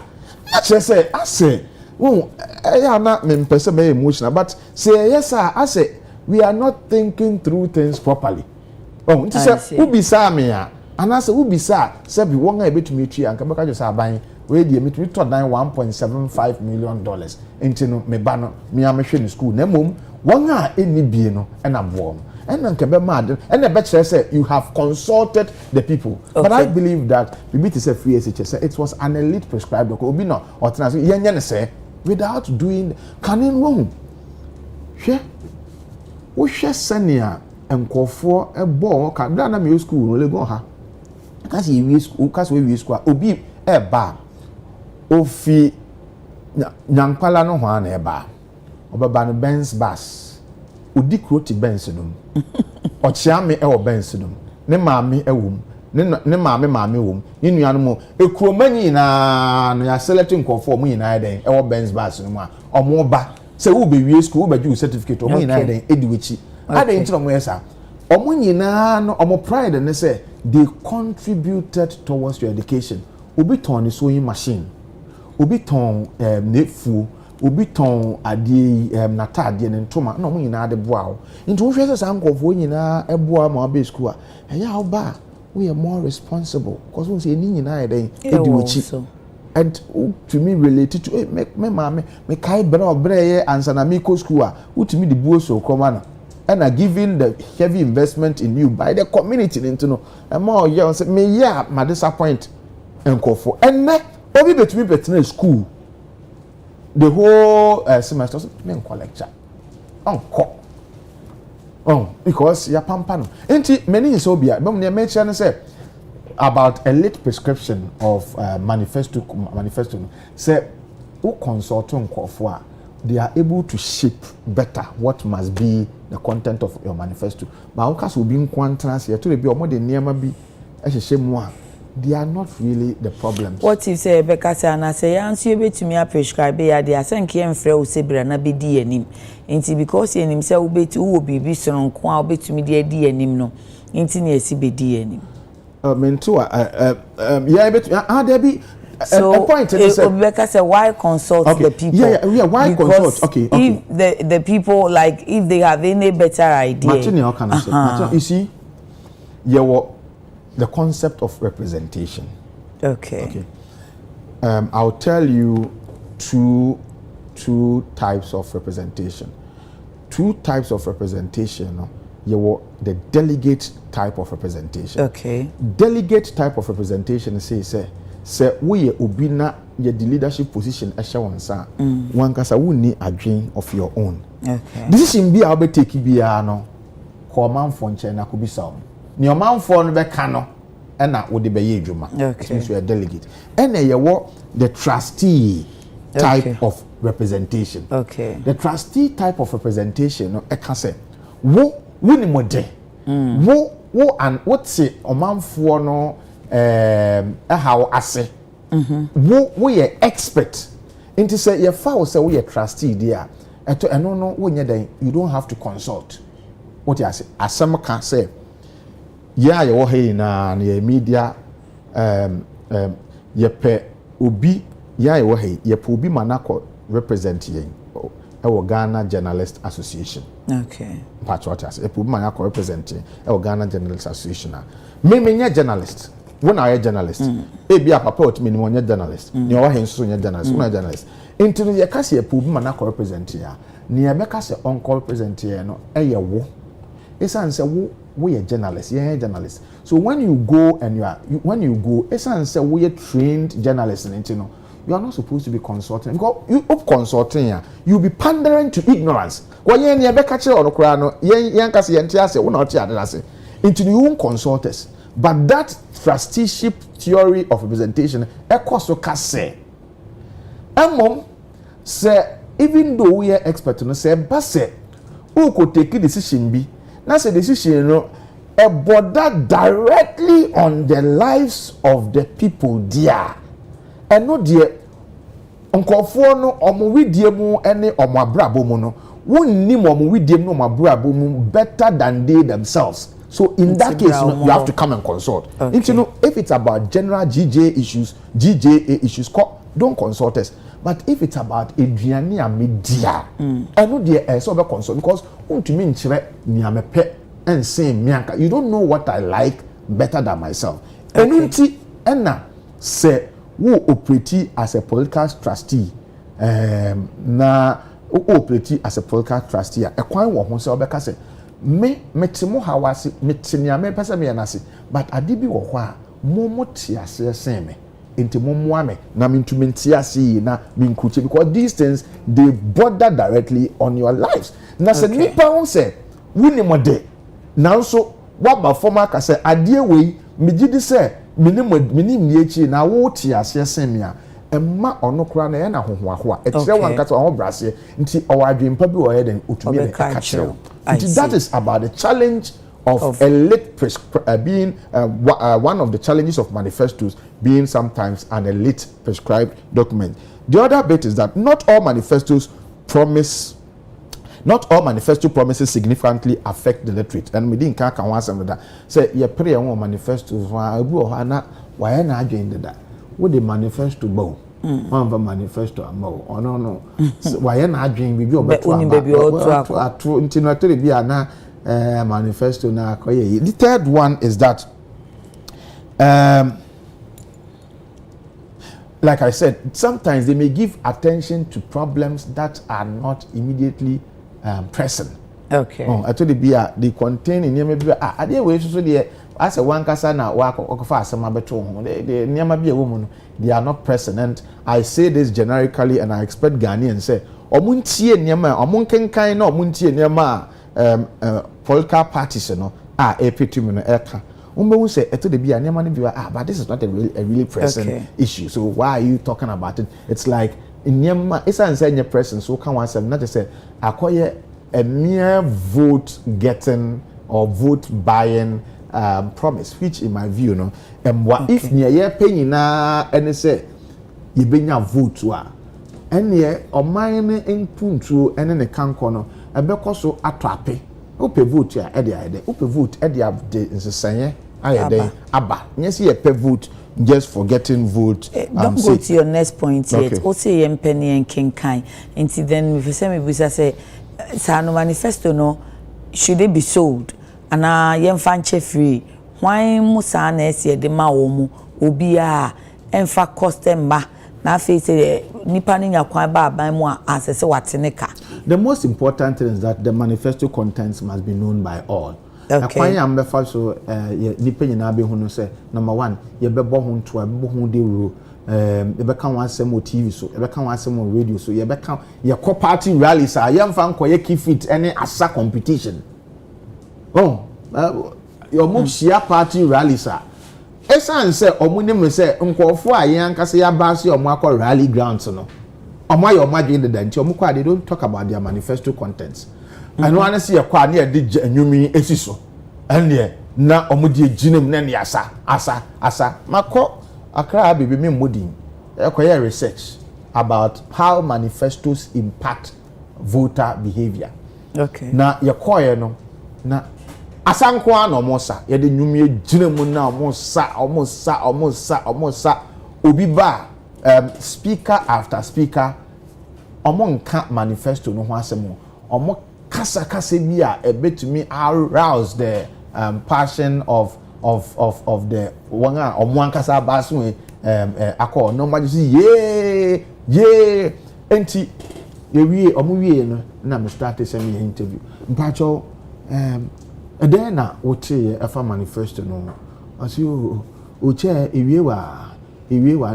say ase wo ya na me pese be emotional but say yes I say we are not thinking through things properly nti say ubisa me a anase ubisa say bi won ga ebetumi tua anka beka jo say aban we dey me to $1.75 million into no me ba no me amehwe in school na mom one a eni bie no and abom and nke be mad and the better say you have consulted the people. Okay. But I believe that BBT say free SHS it was an elite prescribed obi no or yen say without doing can in wrong hwe wo hwe senia enkofo ebo ka bra na me school no le go ha kasi we school kasi we school obi eba ofi nyankwala no ho ana eba obaba no Benz bus odi kroti Benz dum ochiame e wo Benz dum ne maame ewum ne maame wom ne nuanu mo ekromanyi na no ya select nkofo mo nyina den e wo Benz bus no ma omo ba se wo be wie school wo ba ju certificate omo nyina den ediwechi ade ntino mo yesa omo nyina no omo pride ne say they contributed towards your education obi ton the sewing machine obi ton nefu obi ton ade natade ne ntoma na omo nyina de boa wo nti wo hwese sa nkofo nyina eboa ma be school a eya wo ba we are more responsible because we say ni nyina den ediwechi and to me related to me mama me kai bra ye answer na me go school a utimi the buo so come na and are giving the heavy investment in you by the community into no and more you say me yeah my disappoint enkofo and obi betumi betena school the whole semester me nko lecture onko because ya pampa no enti many is obia be me mention say about a late prescription of manifesto say who consult nkofo a they are able to shape better what must be the content of your manifesto. But how can be in contrast here to be more than near be they are not really the problems. What if say Becca say and I say answer you to me a prescribe ya they are saying can frɛ say brana be di anim. Nti because anim say wo will be so nko a wo betumi de di anim no. Nti na esi be di anim. Mento yeah there be so a point Rebecca said why consult the people? Yeah, why because consult? Okay. If the people like if they have any better idea. Martin, how can I say? You see, the concept of representation. Okay. I'll tell you two types of representation. Two types of representation. The delegate type of representation. Okay. Delegate type of representation say we obina ye the leadership position ehye wonsa wan kasa wonni adwen of your own. Okay. Decision bi a be take bia no ko manfo nche na ko bisa o ne o manfo no be ka no e na wo de be ye adwuma. Okay. So you are delegate and ye wo the trustee type of representation. Okay. The trustee type of representation no e ka say wo ni mode wo and what say o manfo no how ase we are expert into say your file say we are trustee there eto eno no wo nya dan you don't have to consult what you say asem ka say ya ye wo he na ye media ye pe obi ya ye wo he ye pe obi manako represent ye e Ghana Journalist Association. Okay. Patriotas e pe obi manako represent ye e Ghana Journalist Association me nya journalist. When I a journalist, be a papa or minimum on your journalist, near hands on your journalist, one journalist. Into the Cassia Pub Manako represent here, near Becassa uncle represent here, no, a wo. It's answer we are journalists, yeah, journalists. So when you go and when you go, it's answer we are trained journalists and you know, you are not supposed to be consulting because you up consulting here, you'll be pandering to ignorance. Why you near Becca or Crano, yan Cassia and Tiasa, one or the other, into your own consultants. But that trusteeship theory of representation, ekoso kase. Mom say even though we are expert no say base who could take a decision be na say decision no a border directly on the lives of the people there. And no dear onkofo no omo widie mu ene omo abrabo mu no wonni mo omo widie mu omo abrabo mu better than they themselves. So in that case, you have to come and consult. Okay. You know, if it's about general GJA issues, don't consult us. But if it's about Adriania media, I know the so consult because to me and say you don't know what I like better than myself. And say who operate as a political trustee na who operate as a political trustee a kwan wo ho se obeka se me metimo hawase metinia me pese me na se but ade bi wo ho a mo tiase sen me enti mo ame na mentumi tiase na minkuche because these things they border directly on your lives na se nipa won se wuni mo de nanso waba former ka se ade wei megidi se minim niechi na wo tiase sen me a emma ono kura na ye na hohoaho a ekire wan kata ho brase nti owadwempa bi wo ye den otumi e ka kire nti that is about the challenge of elite being one of the challenges of manifestos being sometimes an elite prescribed document. The other bit is that not all manifesto promises significantly affect the literate. And we didn't can one some that say your prayer on manifestos na why na agenda that what the manifesto bow one of manifesto amo or no why na agenda we go back to be na manifesto na koye. The third one is that like I said, sometimes they may give attention to problems that are not immediately present. Okay. Actually they contain in maybe ade we so dey as a one kasa na wa okofa asema beto ho the nyama bi a woman they are not present, and I say this generically and I expect Ghanaians say omuntie nyama omunkenkan na omuntie nyama political parties no epitum no eka umbe say eto de bia nyama no bi but this is not a really present issue, so why are you talking about it? It's like nyama it's an say present, so can one say not to say akoye a mere vote getting or vote buying promise, which in my view no what if near ye pay na and say you benya vote wa and ye or mine in puntu and in a cancono a bekoso atrape upe vote ya ede upe vote ede abde nsesanye ayede aba yes ye pe vote just for getting vote. Don't go to your next point yet. Also ye penny and king kind until then if you say me say Sano manifesto no should it be sold and yemfanche free why musa na ese de ma wo mu obi a emfa customer na face nipa ni yakwan ba ban mu asese wateneka. The most important thing is that the manifesto contents must be known by all. Akwan ya mbefa so nipa nyina be hu no say number 1 ye bebo hu nto abebo hu de ro ebe kan wan asem o TV so ebe kan wan asem o radio so ye be kan ye co party rallies a ye mfa nko ye keep fit any asa competition your move share party rallies a esan say omunim say nkofo a ye ankase ya ba se omo akọ rally grounds no omo ayo madwe de da nti omo kwa they don't talk about their manifesto contents. And one see a kwa near did nyumi esiso and ye na omo die ginem na ne asa mako akra bibi me modin ekoye research about how manifestos impact voter behavior. Okay. Na ye koye no na asanko an omo sa ye de nyumi ginem na omo sa obi ba speaker after speaker omo nka manifesto no ho asemo omo kasa bi a betumi arouse the passion of the one omo kasa baso akọ no ma just yeah enti ye wie omo wie no na me start send me interview mpacho then na wote efa manifesto no asi o che ewie wa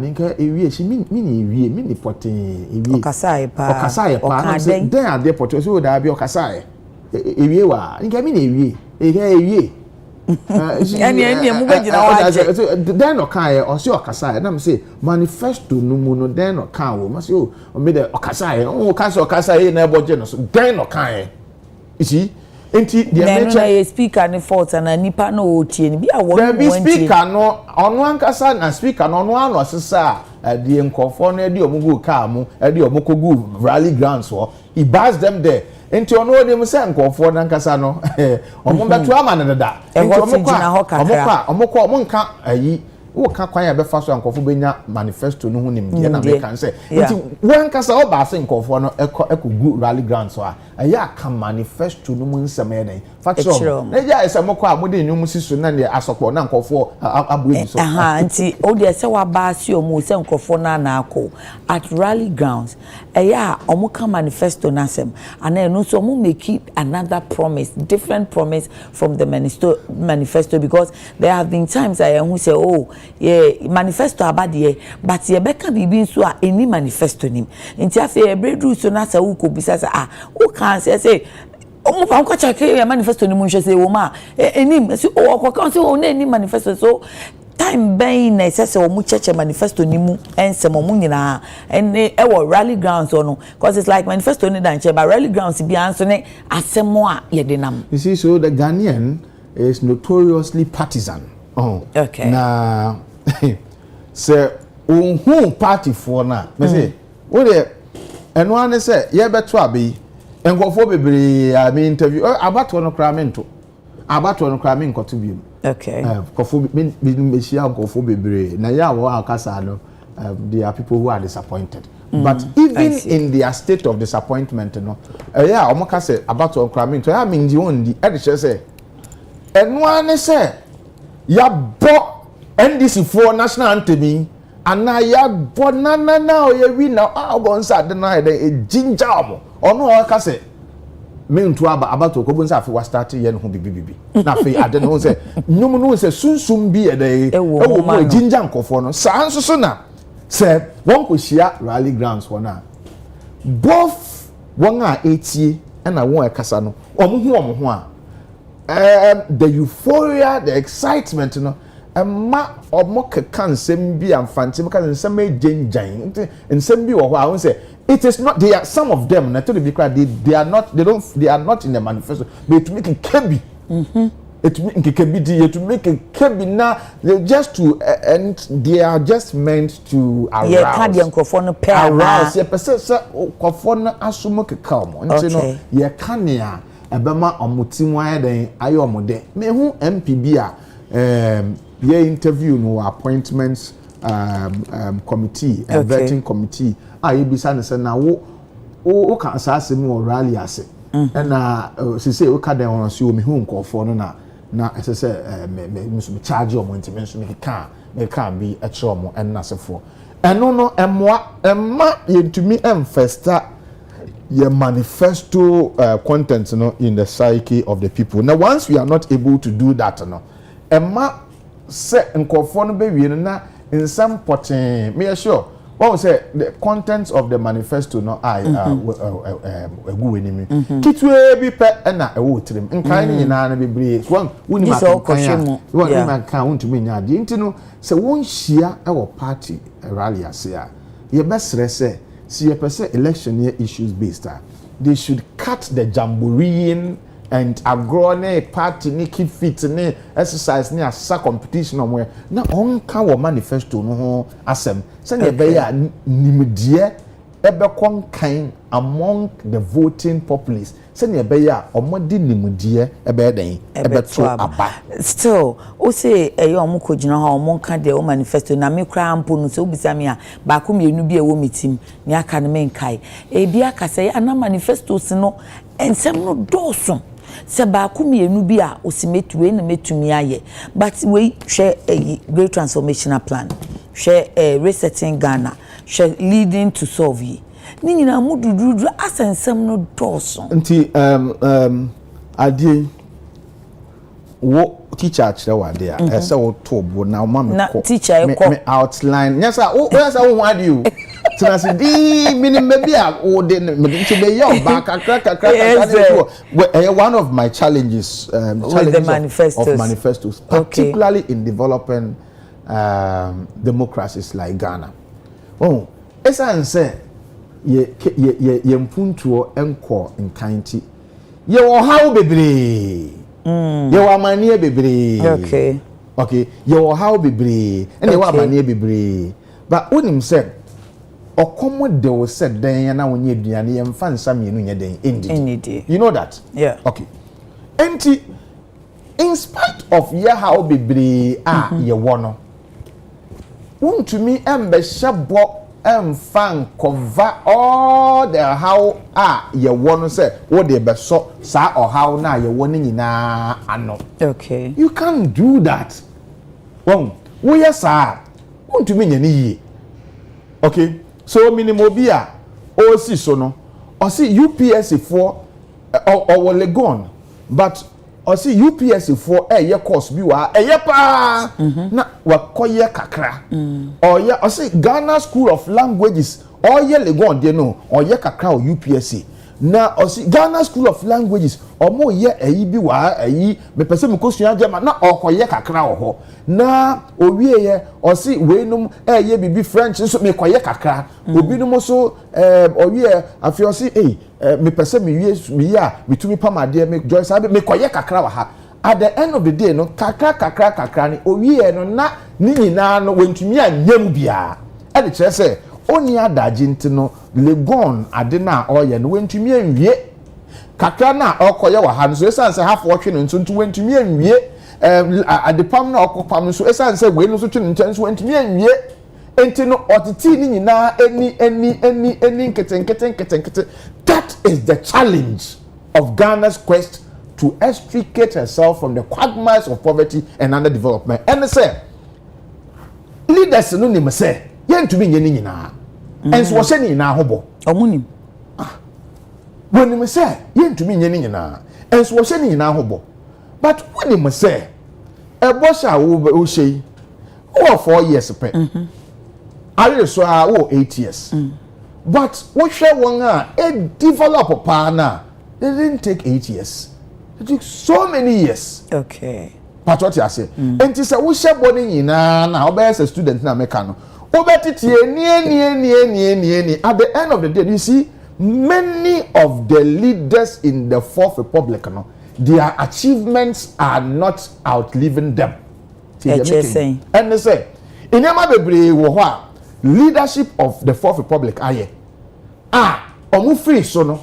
nka ewie si mini potin ewie okasaye pa then ade potin so da bi okasaye ewie wa nka mini ewie eni mu gbegina wa je then okaye o si okasaye na me say manifesto no mu no then okawo ma say o me de okasaye o okasaye na eboje no so then okaye you see enti the nature speaker ni fault na nipa na otie ni bi a won won speaker no onu ankasa na speaker no onu ano sesa the nkofo na de omugo car mu de omokogu rally grounds ho he bars them there enti onu dem se nkofo na ankasa no omo beto ama na dada enti omokwa omonka ayi wo ka kwan ya be fa so ankofo benya manifesto no ho nim de na me kan say nti wan kasa o ba se nkofo no eko rally ground so aya ka manifesto no mu nsem ya den fa cho na ja ese mokọ a mode nyum siso na ne asopọ na nkofo abuedi so nti o de se wa ba si o mu se nkofo na akọ at rally grounds aya omo ka manifesto na sem and no so omo make another promise, different promise from the manifesto, because there have been times I who say, oh, yeah, manifesto about the but ye beka bibi so any manifesto nim. Inti afi ebredu so na sa uko bisasa who can say omo fa nko check manifesto nim nhwe say wo ma enim so o ko say o na any manifesto so time being necessary omo cheche manifesto nimu ensem omo nyina and e rally grounds or no, because it's like manifesto ni dan che but rally grounds bi anso ne asemo a ye de nam. You see, so the Ghanaian is notoriously partisan. Okay. Na say who party for na me say wo de eno ane say ye beto abi enkofo bebre I mean interview abato no kra mento abato no kra men koto bi. Okay. Kofo me shia kofo bebre na ya wo akasa no there are people who are disappointed. But even in their state of disappointment no yeah omoka say abato no kra mento ya mean the one the editor say eno ane say ya bo NDC for national anthem and ya bo na o ye wi na go nsa de na e ginger mo ono o ka say me ntu abato ko bonsa afi wa start ye no ho bibibi na fe ade no say nyum no say sunsum bi e dey e wo mo ginger nkofo no sa nso so na say won ko hia rally grounds wona both won a etie na won e kasa no omo ho a the euphoria, the excitement, you know, ma omo keka nsem bi amfante because nsem ejenjan nsem bi wo ho I say it is not, they are some of them na to be clear they are not in the manifesto, but to make it kebi it make kebi to make it kebi na just to and they are just meant to arouse yeah ka de nkofo no pair arouse ye pese se nkofo no asomo keka omo nti no ye ka ne a ebema omotimu ayeden ayomode me hu MPB a ye interview no appointments committee vetting committee aye bisa ne se na wo ka asase mu rally ase na se say wo ka den won so me hu nkofo no na ese se me so me charge omo nti me so me ka bi e kire omo en nasefo eno no emma yentumi emfesta your manifesto contents, you know, in the psyche of the people. Now, once we are not able to do that, you know, Emma said in conform baby na in some potting. Me assure, what we say the contents of the manifesto. No, I go in me. Kitwe be pet and a wotrim. In kind in an be breeze. One wouldn't count to me now. The intino say one share our party rally as ya. Your best say. See a percent election year issues based. They should cut the jamboree and agrone party ni keep fit ni exercise ni asa competition somewhere. Na on kan wo manifesto no ho asem. Say na be ya nimdie ebe kon kan among the voting populace. Say na be ya omodi nimdie ebe den ebe to aba. Still, o say eyo omo ko gina ha omo kan de o manifesto na me kra ampo no so obisa me a ba ko mienu bi e wo metim ni aka ne men kai. E bi aka say ana manifestos no ensem no doso. Se ba ko mienu bi a osimetuwe na metumi aye. But we share a great transformational plan. Share resetting Ghana. Share leading to solve ye. Ni nyina mudududu asensem no doso. Nti adie wo teacher actually wa there ese wo to bo na o ma me ko teacher me outline yes wo wo wan you tina se di minimum be a wo de me nti be yo ba kakra one of my challenges challenges of manifestos particularly in developing democracies like Ghana. Oh esa say ye mpuntuo enko nkanti ye wo hawo bebre ye wa manie bebre okay ye wo hawo bebre and ye wa manie bebre but unim said okomo de wo said den na wonye aduane ye mfa nsam ye no nye den endidi you know that yeah okay enti in spite of ye hawo bebre ye wo no want to me shabo fan cover all the how you want to say what they be so sa or how now you want na ano. Okay. You can't do that. Well, we are sir. Want to me any. Okay. So minimobia o si so no. Or see UPSC for or legon, but or see UPSC for ye course bi wa ye pa na wakoye kakra or ye or see Ghana School of Languages or ye legon de no or ye kakra or UPSC na or see Ghana School of Languages or mo ye bi wa me pese me kosua German na okoye kakra ho na owie ye or see we num ye bibi French so me koye kakra obi num so owie afi o see me pese me wie ya bitumi pamade me Joyce abi me koye kakra wa ha at the end of the day no kakra ni owie no na ni nyina no wentumi anyam bia e de kire se oni adaji ntino legon ade na oye no wentumi anwie kakra na okoye wa ha no so esan se half watch no ntu wentumi anwie adepam na okopam so esan se we no so twe ntan so wentumi anwie enti no otiti ni nyina eni nketen. That is the challenge of Ghana's quest to extricate herself from the quagmires of poverty and underdevelopment. And say leaders no nim say yentumi nye ni nyina enso wo se ni nyina hobo omunim when me say yentumi nye ni nyina enso wo se ni nyina hobo but when me say ebo sha wo shey wo 4 years pe are so wo 8 years but what share one a develop pa na it didn't take 8 years, it took so many years. Okay, but what you say enti say wo share body nyina na obe as a student na meka no obetitie ni at the end of the day you see many of the leaders in the Fourth Republic no their achievements are not outliving them. And they say in yama bebre wo ho a leadership of the Fourth Republic aye omu free so no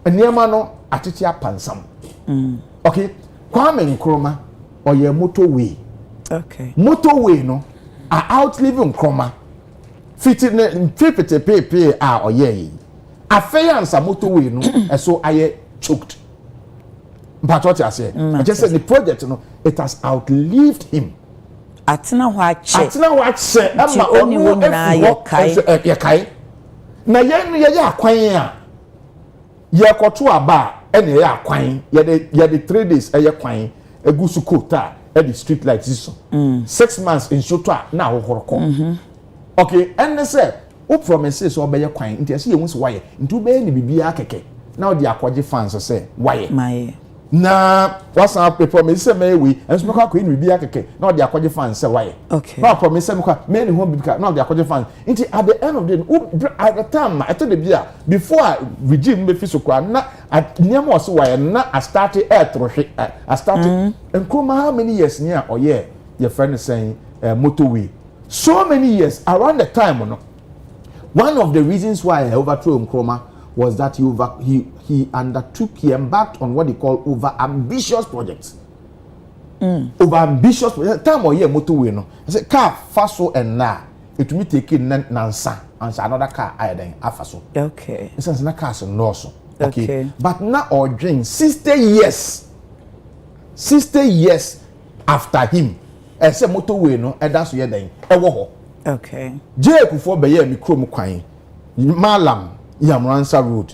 nneema no atete apansam. Okay, Kwame Nkrumah oye motorway. Okay, motorway no outliving Nkrumah fitting pepe oye afeyansa motorway no so aye choked. But what I say just say the project no it has outlived him. Atena ho ache ama oni wo nyina ye kai na ye akwan a ye koto aba ene ye akwan ye the 3 days ye kwan egusu kota e the street light so 6 months in shoto na hohoroko. Okay, and they say who promises so be ye kwan nti ase ye hu so waye nti be ni bibia keke na odi akwaje fans say waye my na what's up the promise say me we and so kwa ni bibia keke na odi akwaje fans say waye. Okay, na promise say me kwa me ni ho bibika na odi akwaje fans nti at the end of the day at the time I told the bia before regime me fi so kwa na nyam was waye na I started I started Nkrumah how many years near or yeah your friend is saying motorway so many years around the time no. One of the reasons why I overthrew Nkrumah was that he embarked on what he called over-ambitious projects. Over-ambitious projects. Time or year motorway no. I said car faso and na it will take in nansa and another car I then afaso. Okay. It's na car so no so. Okay. But now or drink 60 years after him. I said motorway no and that's where then okay. Jake for be me krom kwan Malam Yamransa Road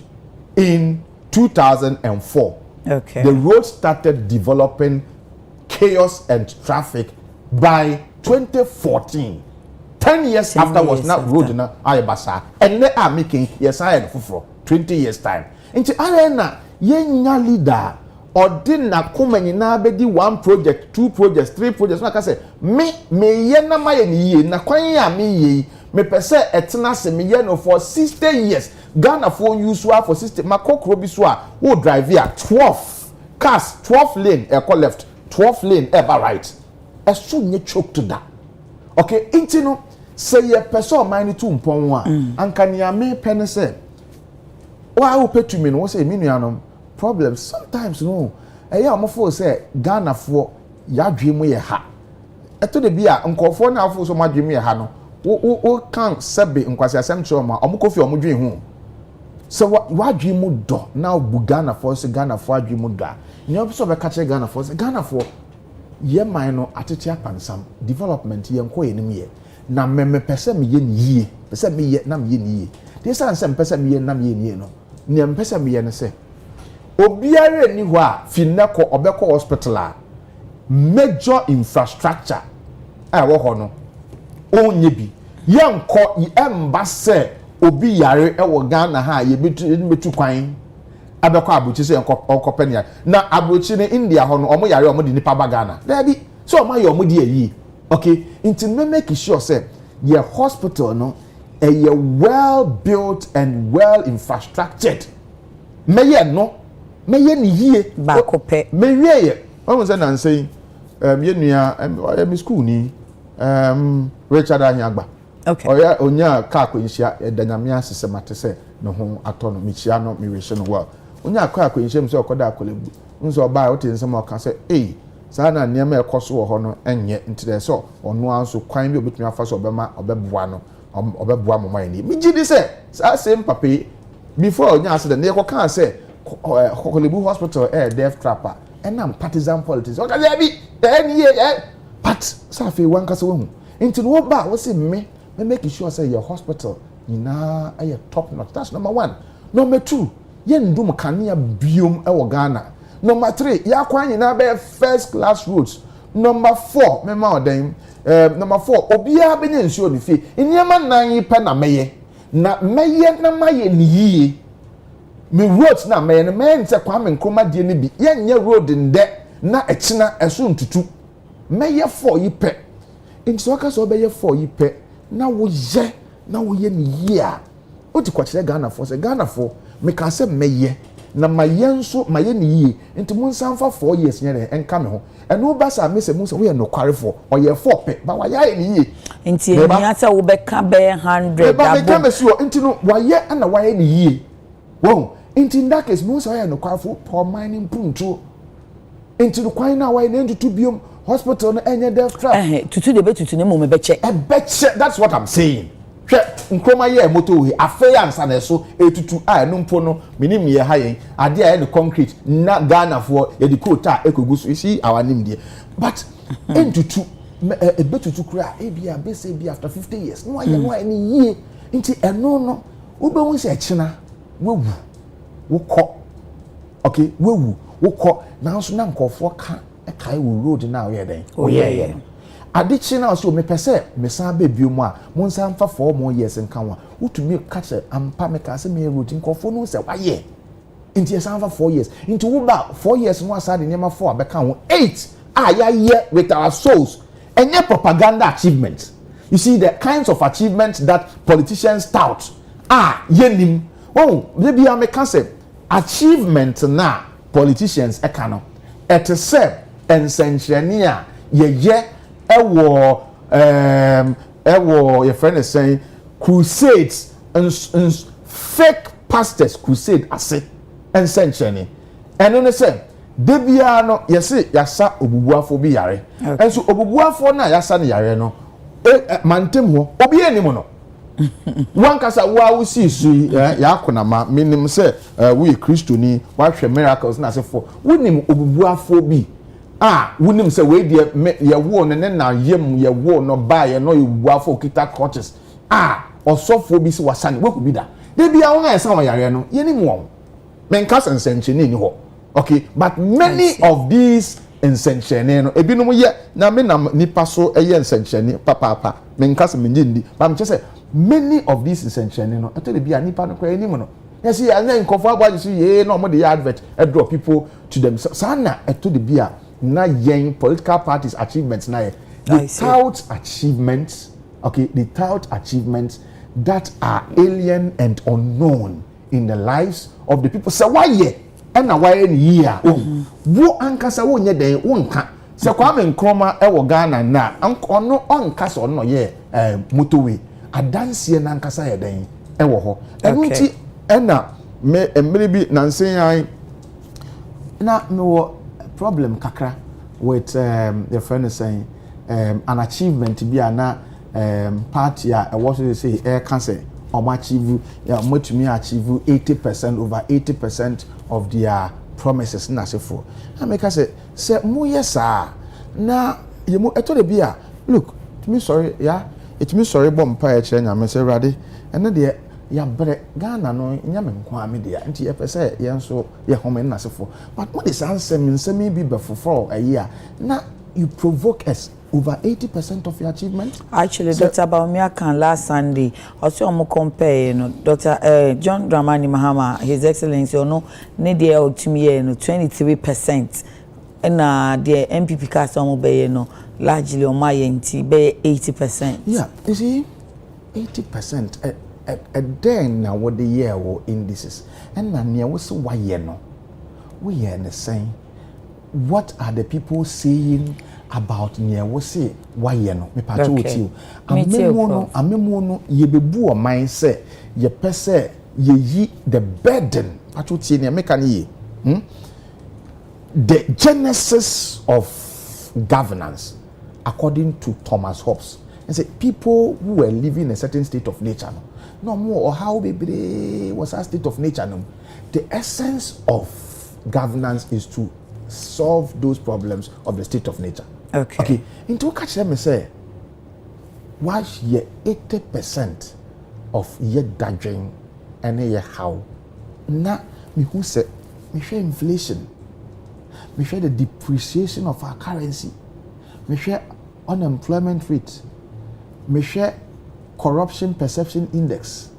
in 2004. Okay. The road started developing chaos and traffic by 2014. 10 years after was not road na ayabasa and they are making yes I for 20 years time. Into arena yenya leader or dinna come nyina be di 1 project 2 projects 3 projects like I say me ye na maye ni ye na kwan ya me ye me pese etena se me ye no for 60 years Ghana for use for 60 makokro bi so a wo drive here 12 cars 12 lane e ko left 12 lane e ba right e so nye choke to that. Okay, intino say ye pese o man to mpon a anka ne ame pen say wa wo petumi no wo say me nuanom problems sometimes no amofo say Ghana for yadwe mu ye ha eto de bia nkofo na afo so madwemi ha no wo kan sebe nkwasi asem choma omukofi omudwen hu so wadwi mu do na Ghana for so Ghana for adwi mu do ni obiso be ka che Ghana for so Ghana for ye man no atete apansam development ye nko ye nim ye na meme pese me ye ni yie pese me ye na me ye ni yie de san se pese me ye na me ye ni yie no ni pese me ye ne se obiare ni ho a fineko obeko hospital a major infrastructure wo ho no onye bi yenko emba se obi yare wo Ghana ha ye betu kwan abeko abuchi se enko penia na abuchi ni India ho no omo yare omo di nipa ba Ghana there bi so omo ye omo di eyi okay into me make sure say your hospital no a well built and well infrastructured meye ni yie ba ko pe me wiye omo se na say ye nua em school ni Richard Anyagba okay oya onya ka akwenhia edanyame asesemate se no ho ato no michia no miwehye no wa onya ka akwenhia mse okoda akolebu nso oba o te nsem oka se saa na niam ekoso wo ho no enye ntide so ono anso kwan bi obetumi afa so obeboa no obeboa mama ni mi gidi se saa same papa before onya accident ne ekoka se Kolebu hospital death trapper enam partisan politics o ka bi but safi wan kasa wo hu into no ba wo say me make sure say your hospital na aye top notch. That's number 1. Number 2, ye ndum kania biom e wo Ghana. Number 3, ya kwa nyina be first class roads. Number 4, mema oden number 4, obia benye nsuo ni fi. Iniema nan yi pe na meye na maye ni yie. Me roads na meye na me nse kwa me nkroma die ni bi. Ye nye road nde na echina eso ntutu. Meye 4 yi pe. Nti waka so be ye 4 yi pe. Na wo ye ni yie a. O ti kwa kire Ghana for say Ghana for me ka se meye na maye nso maye ni yie. Nti mun sanfa 4 years nye enka me ho. Eno ba sa me se mun se wo ye no kware for. O ye 4 pe ba wa ye ni yie. Nti eni ata wo be ka be 100 ba be ka me si o nti no wa ye na wa ye ni yie. Wo nti in that case mun se wo ye no kware for poor mining punto. Nti no kwan na wa ye na ntutu biom hospital no enye death trap tutu de betutu ne mo me beche that's what I'm saying hwe nkroma ye moto we afey ansa na so etutu a no mpo no minim ye ha yen ade a ye concrete na Ghana for ye di quota ekogu so see our name there but entutu betutu kura e bia be say be after 50 years no aye no any ye nti eno no wo be hu se china wewu wo okay wewu wo na so na nkofo ka kai wo road na we den oye adichi na so me pese me san ba biom a mo san fa 4 more years nka wa utumi catch ampa me ka se me road nkofo no se waye nti san fa 4 years nti wo ba 4 years no asade nyema 4 abeka ho 8 ya ye with our souls enye propaganda achievement you see the kinds of achievements that politicians tout yenim maybe I make say achievement na politicians ekano etse ensenchenia ye your friend is saying crusades and fake pastors crusade ase ensencheni and no say debia no yesi yasa obubuafo bi yare enso obubuafo na yasa ne yare no mantem ho obi anim no wan kasa wa si su ya konama minim say we Christoni wa hwe miracles na se for wonim obubuafo bi wunim say we dey ye wo no na yem ye wo no ba ye no obubuafo kita crutches osofo bi si wasane we ku bi da de bia won esa wa yare no ye nim won men ka sensencheni ni ho okay but many of these ensencheni no ebinom ye na me na nipa so eye ensencheni papa men ka se menjindi ba me say many of these ensencheni no eto de bia nipa no kwa eni mu no yes ya na nkofo agbaji so ye no mo de advert draw people to them sana eto de bia na yen political parties achievements na the tout achievements okay the tout achievements that are alien and unknown in the lives of the people so why ye na why ni year wo ankasa wo nye den wo nka se Kwame Nkrumah e wo Ghana na ono onkasa ono ye motorway adanse na ankasa ye den e wo ho enunti na me emrebi na nsen na me wo problem kakra with your friend is saying an achievement be na party what do they say cancer or achieve much me achieve 80% over 80% of their promises na say for I make us say mo yes na you mo eto de bia look to me sorry yeah it me sorry bomb pa e kire nyame say rade ene de ya bre Ghana no nyame nko ame de nti e pese ye nso ye home na sefo but what is answer me bi before a year na you provoke us over 80% of your achievement. Actually, so, Dr. Baumia can last Sunday. Also, I'm compare, you know, Dr. John Dramani Mahama, His Excellency, you know, Nadia Otumie, you know, 23%. And the MPP cast on be, you know, largely on my NT, be 80%. Yeah, you see, 80%. Then now what the year or indices. And now near was why you know. We are the same. What are the people saying about near we say why you know me pato with you amemono ye bebu o mind say ye pese ye yi the burden pato tie near make an ye the genesis of governance according to Thomas Hobbes and say people who were living in a certain state of nature no more or how baby was a state of nature no the essence of governance is to solve those problems of the state of nature. Okay. Into catch them say, why ye 80% of ye dodging and ye how? Na me who say me share inflation, me share the depreciation of our currency, me share unemployment rate, me share corruption perception index,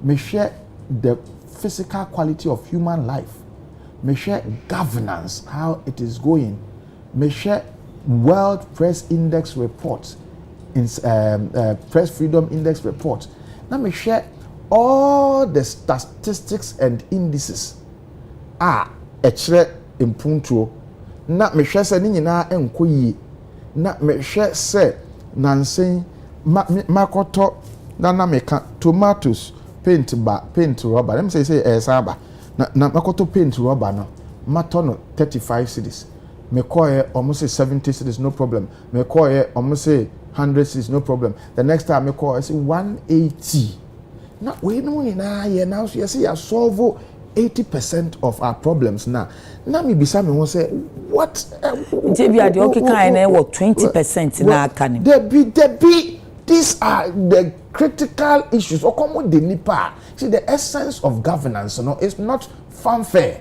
me share the physical quality of human life. Me share governance, how it is going. Me share World Press Index report, in Press Freedom Index report. Now me share all the statistics and indices. Echere impuntuo. Na me share se ni nyina enko yi. Na me share se nansen makoto na me ka tomatoes paint rubber. Let me say saba. Na makoto paint rubber no mato no 35 cedis me call almost say 70 cedis no problem me call almost say 100 cedis no problem the next time me call I say 180 na we no na ye now so you say you solve 80% of our problems now me bisa me won say what JB ade okay kind na what 20% na aka ni there be these are the critical issues. See, the essence of governance, you know, is not fanfare.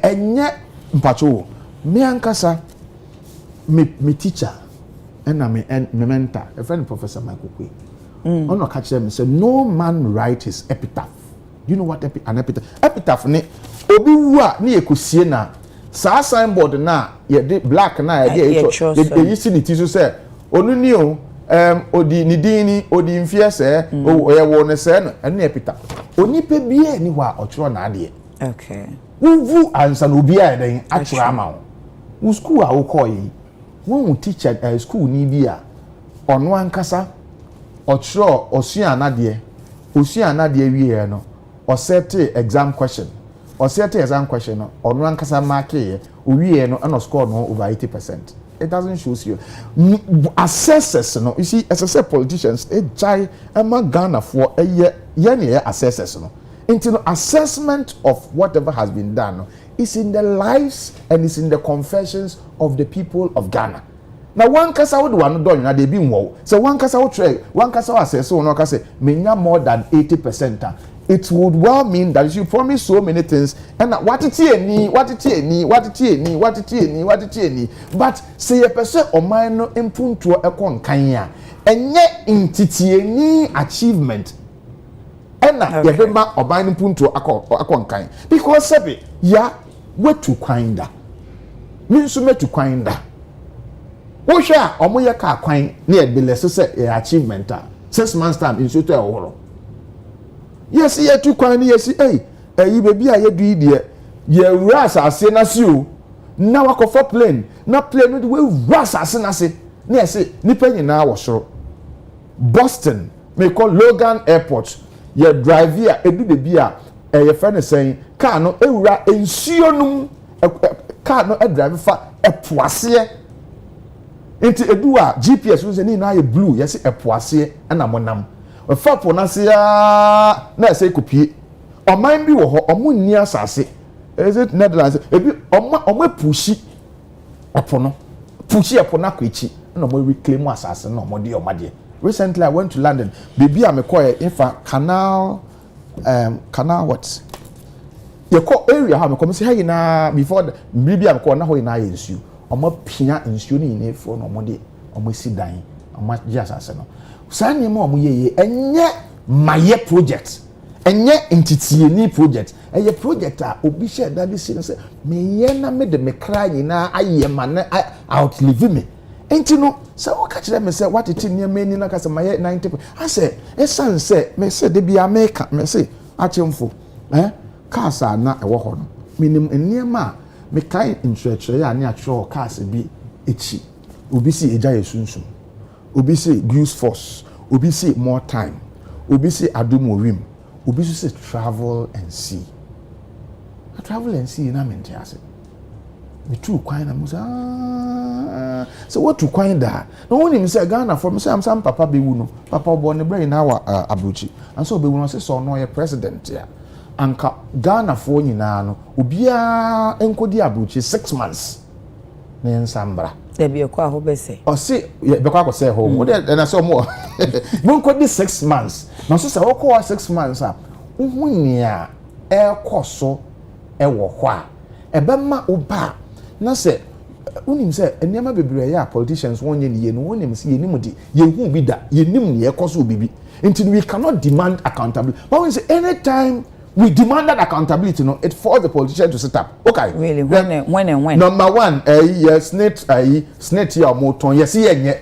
And yet, mpacho, me ankasa, me teacher, and me mentor, a friend Professor Michael Kwe. On no catch them say, no man write his epitaph. You know what an epitaph? Epitaph ne obi wa ni ekusie na sa signboard na ye de black na ye you see the tissue say onu ni o odi nidini odi mfiese o ye wo ne se no ene epitaph onipa bia ni wa ochro na ade okay wuvu ansa no bia eden achro ama wo school a wo call yi won teacher school ni bia ono ankasa ochro osua na de wie no or set exam question no ono ankasa mark ye owie no and score no over 80%. It doesn't show you assessors no you see as politicians jai ama Ghana for a year assessors no into assessment of whatever has been done no, is in the lives and is in the confessions of the people of Ghana. Now one kasa would one done na dey be wo so one kasa wo try one kasa assess so no kasa menya more than 80%. It would well mean that you promise so many things and what it any but say a person or minor input to a con kanya and yet in any achievement and not remember or binding punto to a con kind because sabi ya what to kinda means to kinda what shall or moya car quine near the lesser achievement 6 months time in suit a yes ye tu kwan ni yes you baby a ye do ide ye ras ase na si o na wakofa plane na plane no de we ras ase na se na yes nipa nyina wo soro Boston me call Logan Airport ye drive here edu de bia ye friend saying car no ewura ensuo num car no drive fa epoase Enti edu a GPS wo se ni na ye blue yesi epoase na monam fa po na se ya na se kopie oman bi wo ho omo nni asase is it Netherlands ebi omo pushi epo no pushi epo na kwachi na omo reclaim asase na omo de omade. Recently I went to London baby am koye infa canal what ye ko area ha me come say hey na before baby am ko na ho na ye nsu omo pia nsuo ni ne fo no omo de omo si dan omo je asase no sa ni mo omo ye enye maye project enye entitie ni project eye project a obi share da bi si no say me ye na me de me kra nyina aye ma na outlive me enti no say o ka kire me say what it ni mani na ka say maye 90 I say esan say me say de bia make me say achemfo kasa na ewo ho no minim eniema me kai intrechre ya ne atwe kasa bi echi obi si eja yesunsun obi si use force obi si more time obi si adumo wim obi si travel and see na mente ase me too kwan na mo so what to kwan da no woni me say Ghana for me say am some papa be wu no papa obo ne brain na wa abuchi and so be wu no say so no ye president ya anka Ghana for nyina no obia enkodi abuchi 6 months na ensambra de bi ekwa ho be say o say be kwa say ho wo de na so mo mo nkodi 6 months na so say wo ko 6 months a uhunia ekoso ewo ho a ebema oba na say unim say enema bebre ya politicians wonye ne ye no wonim say yenim de yehu bi da yenim ne ekoso obibi until we cannot demand accountability. But when say anytime we demanded accountability, no, it forced the politician to sit up. Okay. Really? When? Number one, yes, snake your motor, yes, yenye.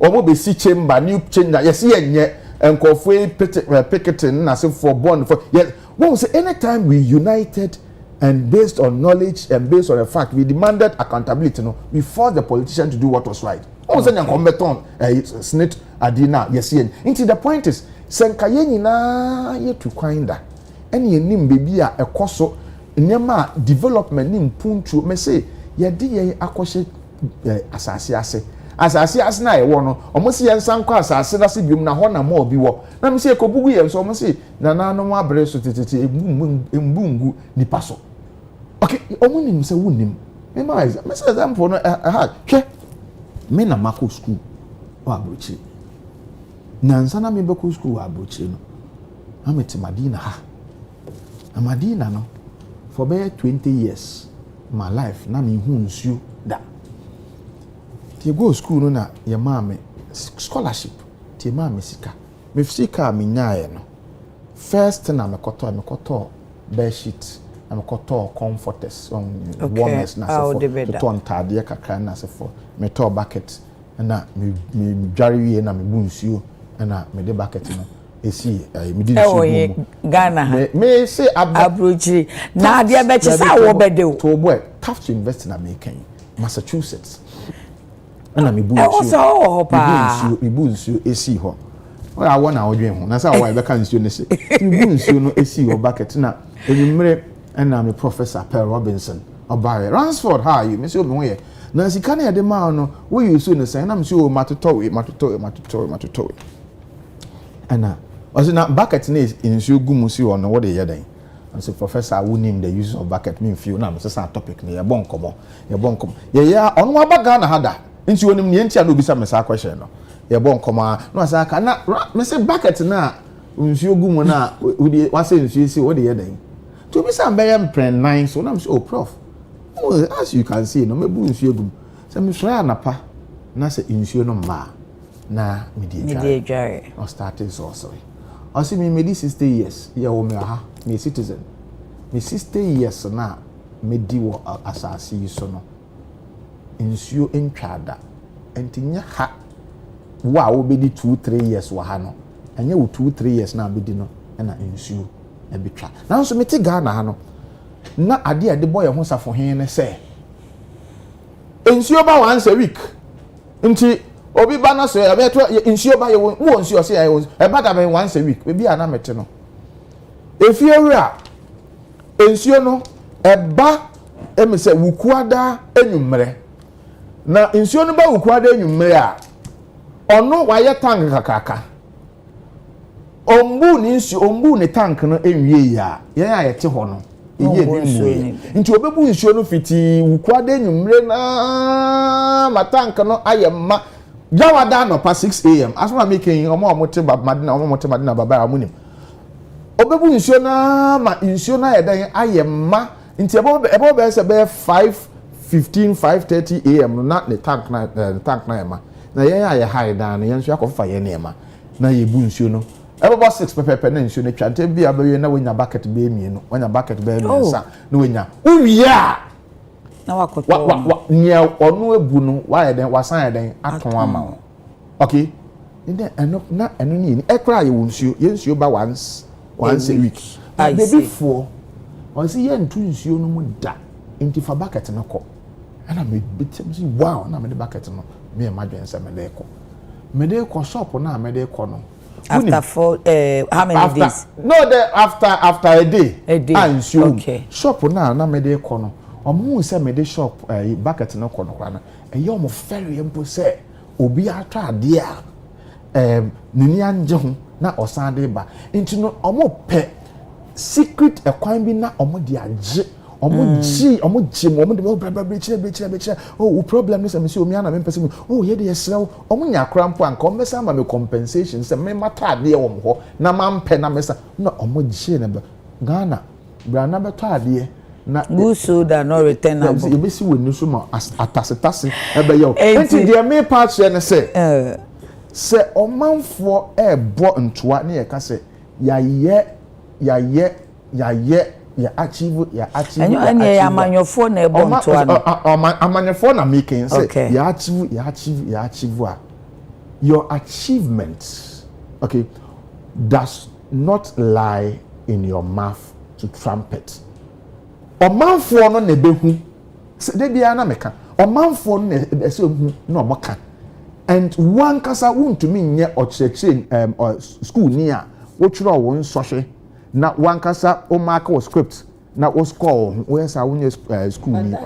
Omo be si chamber, new chamber, yes, yenye. And coffee picketing, as if for bond for yes. When we say anytime we united and based on knowledge and based on the fact we demanded accountability, no, we forced the politician to do what was right. Almost any combatant, snake adina, yes, yenye. Into the point is, senkaye nyina ye to kinda. Any nim baby a ekoso nyema development nim puntu me say ye de ye akoshe asase ase na ye wo no omo se ye nsan kwa asase na se biom na ho na mo bi wo na me say ekobugu ye so omo say na no mo abre so tete embungu nipa so okay omo nim se wonim me ma me say example no ha hwe me na mako school o abrochi na nsana me beko school o abrochi no ameti madina ha Amadina no for about 20 years my life na me hu nsuo da tie go school no na ye ma me scholarship tie ma me sika me sika me nyaaye no first na me koto bed sheet na me koto comforters warmers na se for to ntade kakra na se for me to bucket na me dware wie na me bu nsuo na me de bucket no esi me di nsuo Ghana me say abrochi na dia be chi sa wo bede o to boy tough to invest in America Massachusetts na me bu nsuo o so ho pa me bu nsuo esi ho o ya wona odwen ho na sa wo be ka nsuo ne se me bu nsuo no esi ho bucket na enimre na me Professor Pearl Robinson obaye Ransford how you me say o me ho ye na sika na ye de ma no wo use no say na me say o matoto ana also na bucket na nsuo gumu si on what dey yedan and so Professor who name the use of bucket me feel na me say topic na ye bon komo ye ya onu abaga na hada nsuo nim ne ntia na obi sa me sa question no ye bon komo no asa ka na me say bucket na nsuo gumu na we say nsuo si what dey yedan to be say be mpren 9 so na me say oh prof as you can see no me bu nsuo gumu say me try anapa na say nsuo no ma na media jare or started sorcery I see me made 60 years yeah wo me ha me citizen me 60 years na me di wo asase yi so no nsuo entwada entinya ha wo be di 2-3 years wa ha no anya wo 2-3 years na be di no na nsuo e betwa na so me ti Ghana ha no na ade boy ho safo hen ne say nsuo ba once a week nti obi ba na so e to nsuo ba ye wo nsuo se ye e ba da be once a week be ana mete no efie wura nsuo no e ba e me se wukuada enumre na nsuo no ba wukwa de nwumre a ono waye tank kakaka ombu ni nsuo ombu ni tank no enwie ya yen a yete ho no eye ni mu nti obebu nsuo no fiti wukwa de nwumre na ma tank no ayemma jawada no pa 6 am asoma making omo te madina omo te madina baba amunim obebu nsuo na ma nsuo na yedan ayemma nti ebo be se be 5:15 5:30 am na the tank na yema na yen aye high down yen nsuo akofa ye na yema na yebu nsuo no ebo 6 pepe na nsuo no twante bia be na wonya bucket be mienu wonya bucket be nsa na wonya uwia na wakoto nya onu ebu no wa ye den wasan ye den aton ama okay inde eno na eno ni ekra ye nsuo ye nsuo ba once a week baby for on see ye ntu nsuo no mu da nti fa bucket no ko ana me bitem si wow na me de bucket no me e madwen se me de ko shop na me de ko no after how many days no the after a day and nsuo okay shop na me de ko no omo se me de shop bucket no ko no kwa na e ye omo ferry empo se obi atwa ade a nini anje ho na osande ba nti no omo pe secret ekwan bi na omo de age omo de bra chire oh problem is me see omi ana me pese oh ye de yesrew omo nya krampo anka omo mesa ma me compensation se me mata ade wo ho na mampe na mesa na omo gye ne ba Ghana bra na beto ade na guso da no returnable you be see we ni so ma atasitase e be yo enti de me part share ne se omanfo bo ntoa ne ye ka se ya achieve and ya amanyofo na ebo ntoa no amanyofo na making say ya achieve your achievements okay does not lie in your mouth to trumpet omanfo no na behu de bia na meka omanfo no na se hu na omoka and one kasa won't me nye ocheche school ni a wo twiro wo nsohwe na one kasa o mark o script na o score we say won school ni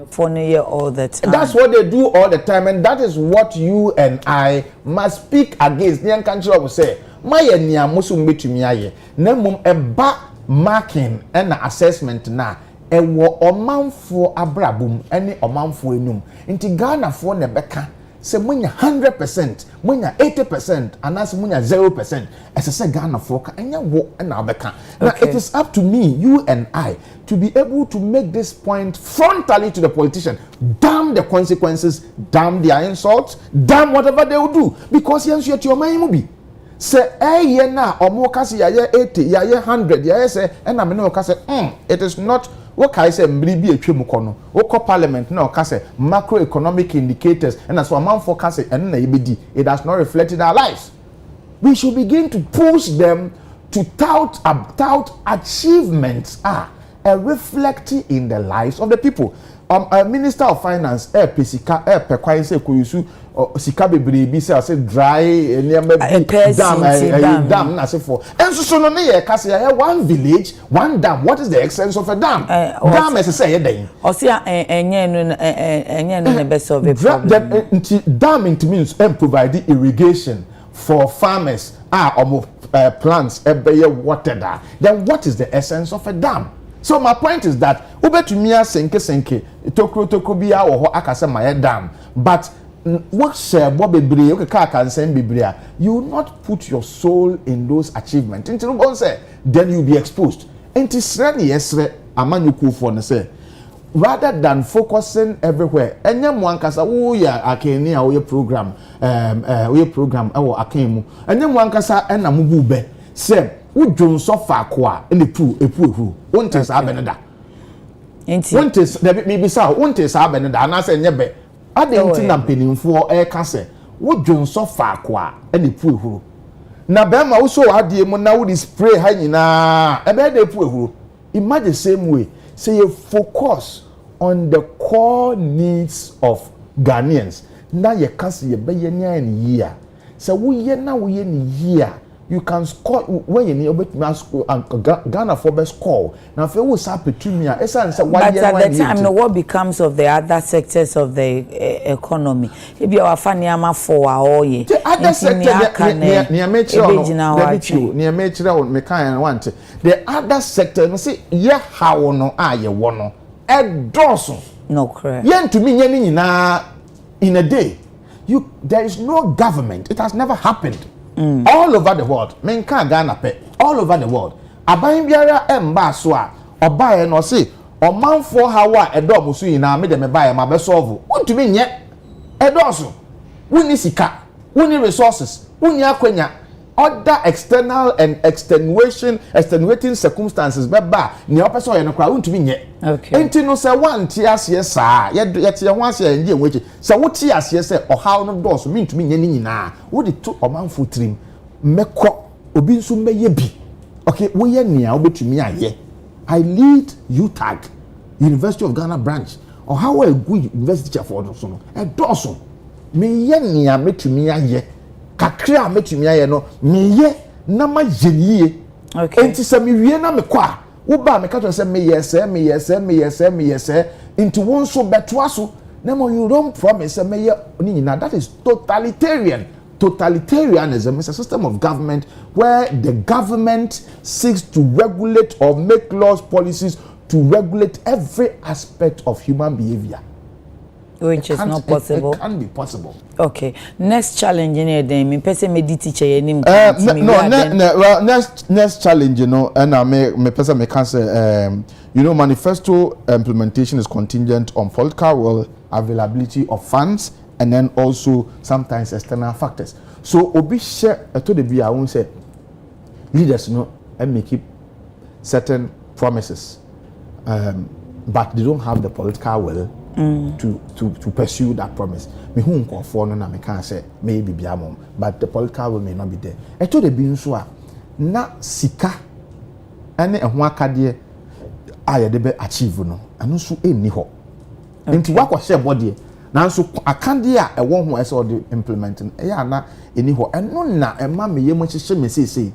for year all the time. That's what they do all the time, and that is what you and I must speak against. Nyan country will say my nia musu mbetumi aye na mum eba marking and assessment na ewo omanfo abrabum ene omanfo enum nti Ghana fo na beka se munya 100%, munya 80%, anas munya 0%. As I say, Ghana for enya wo na beka. Now it is up to me, you and I, to be able to make this point frontally to the politician. Damn the consequences, damn their insults, damn whatever they will do. Because yes, yet your mind will be. Say, ye na omo kasi ya ye 80, ya ye 100, ya ye say, and I mean, say, it is not. What can I say? Mribi etwemu kono. Oko parliament na okase macroeconomic indicators and as a man forecast and na ebedi. It does not reflect in our lives. We should begin to push them to tout achievements reflecting in the lives of the people. A minister of finance pesika pekwan say koyusu sika bebre bi say dry dam na say for enso so no ye ka say one village one dam. What is the essence of a dam? Dam is say ye den o say enye no be solve a problem. Dam it means provide irrigation for farmers plants be watered. Then what is the essence of a dam? So my point is that ubetumia senke tokro bia wo ho akase my dam, but what share bebre o ka kan sen bebre you will not put your soul in those achievements until one say then you be exposed enti sre ne yesre amanyuku for ne say rather than focusing everywhere enye mo ankasa wo ya akeni a wo program wo akemu enye mo ankasa na mo bu be say udwon so fa ko a ene epu wonte sa beneda enti wonte me bi sa wonte sa beneda na se nyebe ade enti na penimfo ka se wodwon so fa ko a ene epu na be ma wo so ade mu na wo di spray ha nyina e be de epu imagine same way say you focus on the core needs of Ghanaians na ye kase ye be ye nya ni year say wo ye na wo ye ni year you can score when you need Ghana for best score. Now if you was happy to me, but at the time, no, what becomes of the other sectors of the economy? If you are funny, I'm a for all ye. The other sector, near the other sector, you see, yeah, how no, you want a dozen. No, correct. Yen to me, in a day, there is no government. It has never happened. All over the world, men can't Ghana pay. All over the world, abayin biara emba so a obaye no say o man for how a dog musu ina me dem buy ma be solve. Want to me nye e doso. Wuni sika, wuni resources, wuni akwenya. Other external and extenuating circumstances beba ni opeso ye no kra want to me nye. Okay. Enti no say one tias yes sa ye tie ho ase ye nwechi say wo tias yes say o how no doso me to me nye ni nyina wo de to omanfo trim mekọ obi nso meye bi. Okay, wo ye nia obetumi aye. I lead UTAG, University of Ghana branch, or how a good university teacher for so no e doso me ye nia metumi aye kakra metumi aye no me ye na ma yenie. Okay. Enti se me wie na me kwa wo ba me ka to say me yes into one so beto aso na mo you don't promise say me ye ni nyina. That is totalitarian. Totalitarianism is a system of government where the government seeks to regulate or make laws, policies to regulate every aspect of human behavior. Which is not possible. It can't be possible. Okay. Next challenge in here, then, me person me teacher any. Well, next challenge, you know, and I me person me can say, you know, manifesto implementation is contingent on political will, availability of funds, and then also sometimes external factors. So obi share to the be I won't say leaders, you know, and make keep certain promises, but they don't have the political will to pursue that promise. Me who nko for no na me can say maybe be amom, but the political will may not be there. To the be so na sika ene ehho akade aye de be achieve no anu so enni ho. Nti wakọ share body nanso akande a ewo ho ese o implementing ya na eni ho eno na ema me yem hyehye me sesei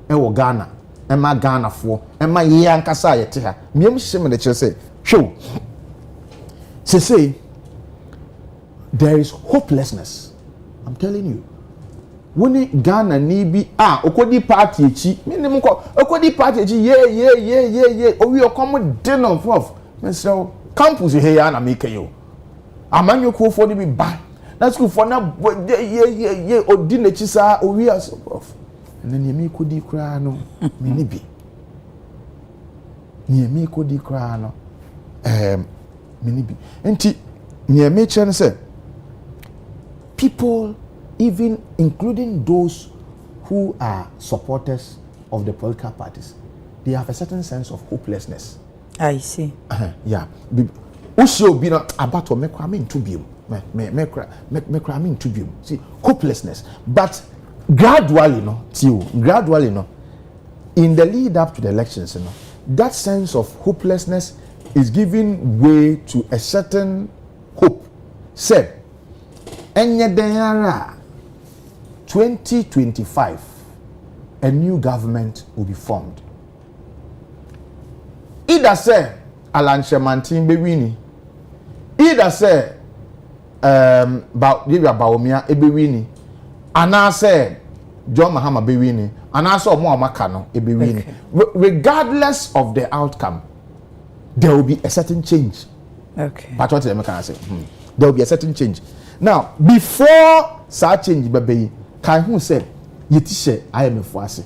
ewo Ghana ema Ghana fo ema ye ankasa yete ha me yem hyehye me de kire say show sesei there is hopelessness. I'm telling you, when Ghana ni bi okodi party echi minim ko okodi party echi ye owi okom den on Prof mesel campus he ya na make you amanyo ko for bi ba na school for na ye odi na chi sa owi as Prof na ni mi kodi kra no me ni bi ni mi kodi kra no me ni bi enti ni me chen say people, even including those who are supporters of the political parties, they have a certain sense of hopelessness. I see. Yeah. Also, be not about to make crime into biom. Make crime into biom. See, hopelessness. But gradually, in the lead up to the elections, that sense of hopelessness is giving way to a certain hope. Said, Enye Denyara 2025, a new government will be formed. Either say Alan Shemantin Bewini, either say Baumia Ebewini, and I say John Mahama Bewini, and I saw Makano Ebewini. Regardless of the outcome, there will be a certain change. Okay. But what can I say? There will be a certain change. Now, before such change, baby, Kai who said, Yeti she I am a fuase.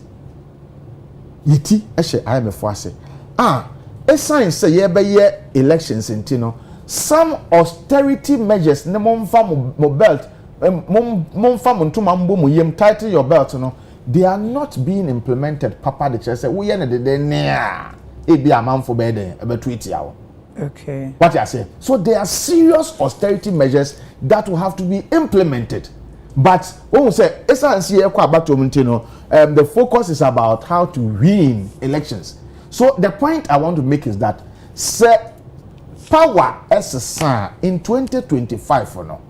Yeti eshe I am a fuase. A sign say ye be ye elections in Tino. Some austerity measures, ne mon fam mo belt, mon fam to mambo mo yem tighten your belt, no. They are not being implemented. Papa the church say, we are the near. It be a man for bed, about 20 hours. Okay. What I say? So there are serious austerity measures that will have to be implemented. But when we say the focus is about how to win elections. So the point I want to make is that power SSR in 2025 for now,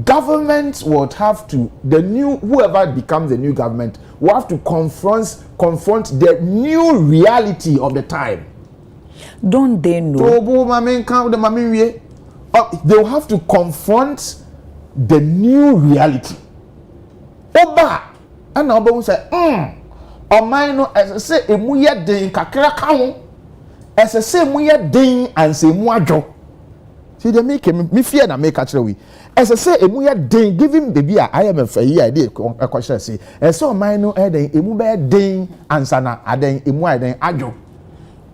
governments would have to whoever becomes the new government we have to confront the new reality of the time. Don't they know? They will have to confront the new reality. Oba, and Oba will say, or mine, as I say, a muya ding kakra kaun, as I say, muya ding and say muajo. See, they make me fear and make actually. As I say, a muya ding, give him the beer. I am a fair idea. A question say, and so mine no heading, a muya ding and sana, a ding, a muya ding ajo.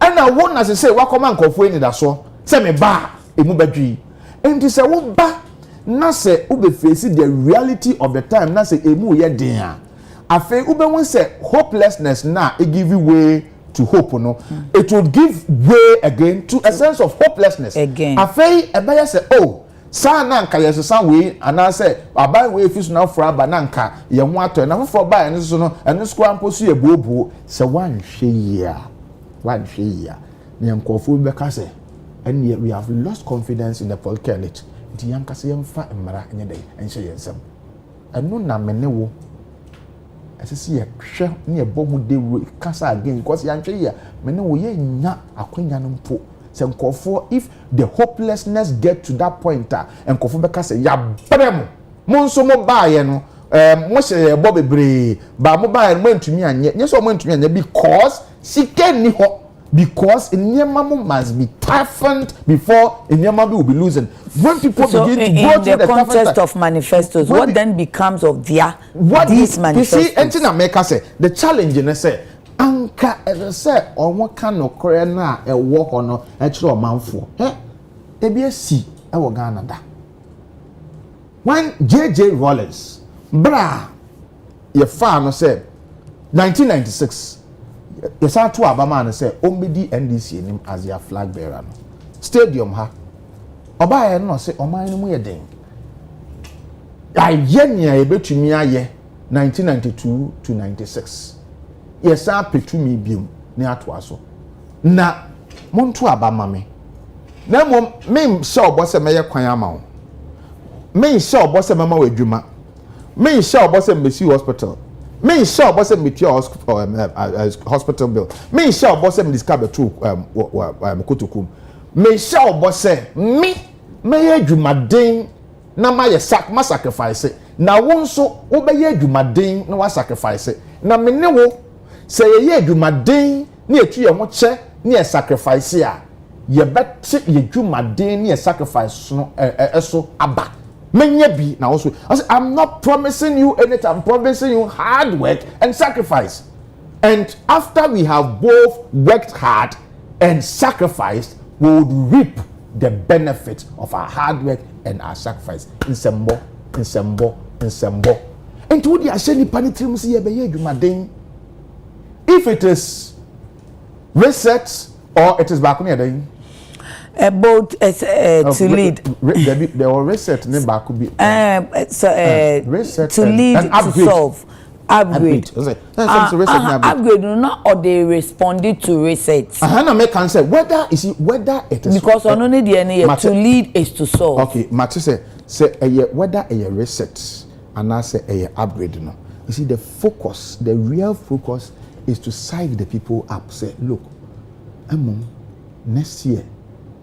And I want as I say, what command of winning that so, say me ba, a muya ding. And this a ba. Na se ube face the reality of the time na se emu ye den a afa ube won say hopelessness na it give you way to hope no it would give way again to a sense of hopelessness again afa ebe say oh sa na nka yes san we ana say aban we fi so na for aba na nka ye ho ato na for ba en so no en so ampo so ye bobo se wan hwe ya ne nkofo be ka say and we have lost confidence in the political elite. The young Cassian fat and Mara any day and say yes. And no name as I see a share near Bobu de Cassa again, because young Chia, Meno ye not a queen and po. Some call for if the hopelessness get to that point and Kofuba say, ya brem, Monso Mobayano, most Bobby Bray, but mobile went to me and yet, yes, I went to me because she can ni ho. Because Inyamamu must be toughened before Inyamamu will be losing. When people begin to go to the context of manifestos, what then becomes of these manifestos? You see, anything America say, the challenge in say, Anka as I say, or what kind of Korean a walk on a actual manful. ABSC, I will Ghana. When J.J. Rollins, bra, your father said, 1996. Yes, I to Abama and say, Ombidi NDC him as your flag bearer. Stadium ha. Oba no say, O mine mu yedin. I yenya ebetumi aye 1992 to 96. Yes, I petu mi biom ne ato aso. Na monto Abama me. Na me sure obo se meye kwan ama wo. Me sure obo se mama we adwuma. Me sure obo se mesi hospital. Me sure boss me hospital bill. Me sure boss me discover to kutukum. Me sure boss me adwumaden na ma sacrifice. Na won so wo be ye adwumaden na wa sacrifice. Na me ne wo se ye adwumaden na etu ye ho che na sacrifice a ye beti ye adwumaden na sacrifice no eso aba. Now also, I'm not promising you anything. I'm promising you hard work and sacrifice. And after we have both worked hard and sacrificed, we would reap the benefits of our hard work and our sacrifice. In Sembo. And to the Asheni Panitrim see if it is reset or it is back on your both to lead. There were reset could be reset to lead and to solve. Upgrade. Upgrade not or they responded to reset. Hana make answer whether it is because on only the any to lead is to solve. Okay, Matthew say whether a reset and I say a upgrade no. You see the real focus is to side the people up. Say look, next year.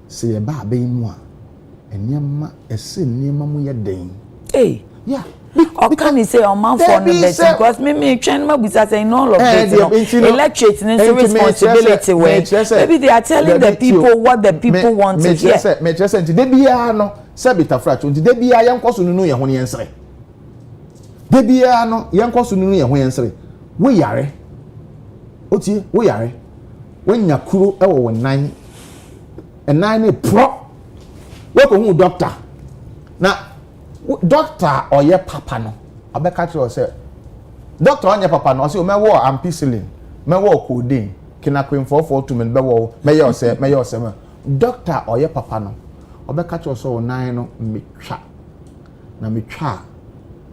Say ba be mu a enyama ese nyama mu ye den yeah can you say on man for no better because me train ma busa say in all of this electorate responsibility way maybe they are telling the people what the people want to hear me just say de bia no say bitafra nti de bia yenkoso nunu ye ho ne yensere de bia no yenkoso nunu ye ho yensere wo yare otie wo yare wo nyakuro e wo nan and nine pro we ko hu doctor na doctor or your papa no abeka tell say doctor on your papa no say o me wo ampicillin me wo codeine kina queen 442 me be wo me ye say doctor or your papa no abeka tell so nine no me twa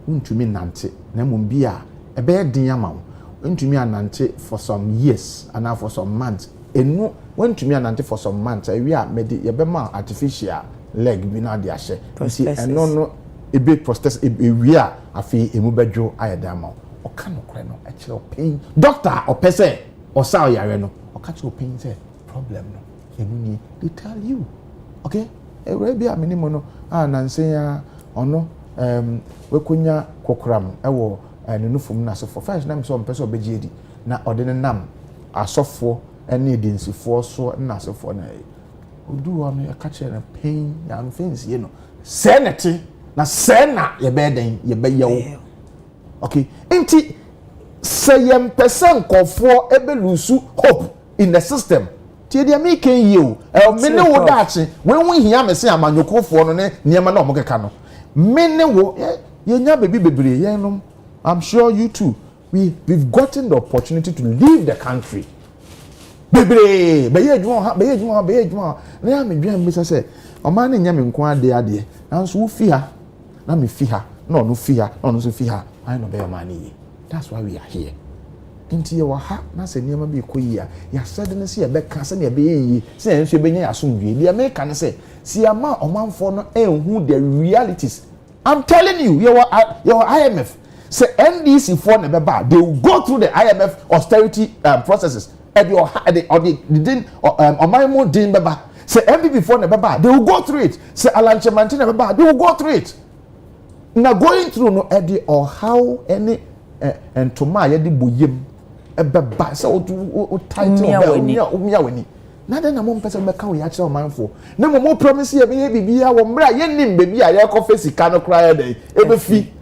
untumi nante na mum bia e be din ama wo untumi anante for some years and for some months enu when to me and for some months we are made yebema artificial leg bi na de ahye see eno no ebe prosthesis we are afi emu bedwo ayedama oka no kore no e kire pain doctor or person or saw yare no oka kire pain say problem no enu ni they tell you okay e we bia minimum no nanse ya ono wekonya kokram e wo nenufum na so for first name so person obeji edi na odene nam asofo ene edinsifo so na asofo na odu ono e ka kire na pain ya mfensi no senate na sena ye be den ye be yewo okay enti say yem person kofo ebe lusu hope in the system tie dia me kan you me ne wo daache we hu hia me se amanyokofo no ne niema na omokeka no me ne wo ye nya bebi bebre ye no I'm sure you too we've gotten the opportunity to leave the country bebre be ye adwuma na ya me dwan me say o ma ne nya me nko ade na so wo fi ha na me fi ha na no fi ha no so fi ha I no be ma ne yi that's why we are here inti ye wa ha na se niema bi koyi a ya sade ne se ye be ka se ne be yi se enso be nya asomdwe dia me ka ne se si ama omanfo no enhu the realities I'm telling you your IMF say NDC for ne be ba they will go through the IMF austerity processes at your the din omanmo din be ba say MPP for ne be ba they will go through it say Alanche Mantin be ba they will go through it now going through no edi or how any entoma ye di boyem ebeba say o title umia weni na den na mo mpese be ka wo ya kire o manfo na mo promise ye be bibia wo mra ye nim bebi a ye ko fesika no kra ye dey ebe fi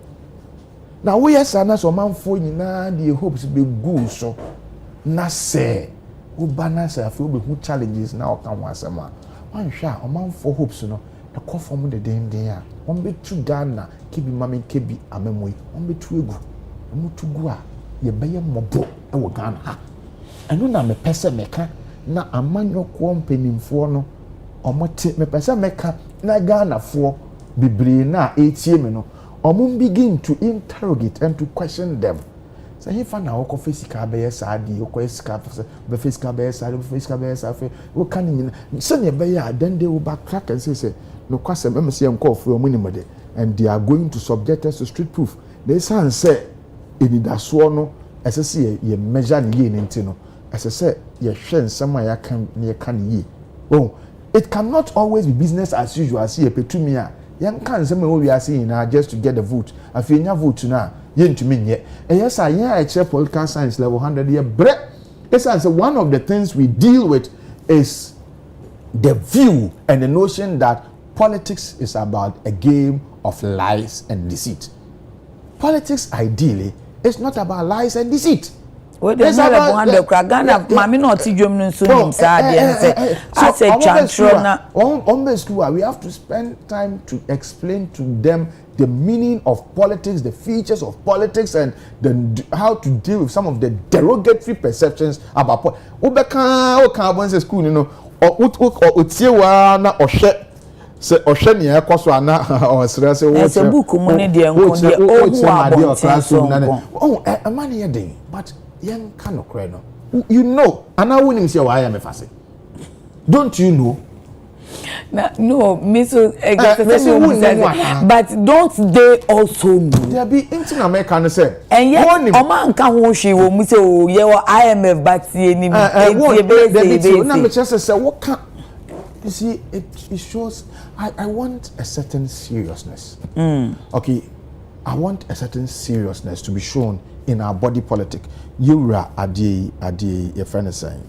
na wo yes na so manfo nyina the hopes be good so na say wo balance afi wo be hu challenges na o ka ho asema wan hwa o manfo hopes no e ko form the den a won be tu Ghana kebi mame kebi amemoi won be tu egu mo tu gu a ye be ye mobo e wo Ghana ha eno na me pese meka na amanyoko mpanimfo no omote me pese meka na Ghana fo bibre na etie me no omum begin to interrogate and to question them say he fa na wo ko fisika be yes adi wo ko fisika be fisika be yes adi be fisika be yes afi wo kan nyina se ne be ya then they will backtrack and say no kwasem em se em ko fo omunimode and they are going to subject us to street proof they say enidaso no esese ye measure ne ye nti no esese ye hwe nsem a yakan ne ye kan ye oh it cannot always be business as usual as ye petumi a yan kan nsem we wi ase na just to get the vote afenya vote na ye ntumi nye yes I hear a political science level 100 ye bre yes I say one of the things we deal with is the view and the notion that politics is about a game of lies and deceit. Politics ideally is not about lies and deceit. Well, there's not about the Kragana, Mammy not to German soon. We have to spend time to explain to them the meaning of politics, the features of politics, and how to deal with some of the derogatory perceptions about politics. School, you know, se ohwe ne ekoso ana osere se wo se book mu ne de nko de ohu classroom na oh amane ye den but yen ka no kre no you know ana wonim se wa ya me fase don't you know no me so but don't they also know there be in America no say and yet o man ka ho hwe wo mu se o ye wo IMF but ye ni be na me chese se wo ka. You see, it shows. I want a certain seriousness. Okay, I want a certain seriousness to be shown in our body politic. Yura adi your friend is saying.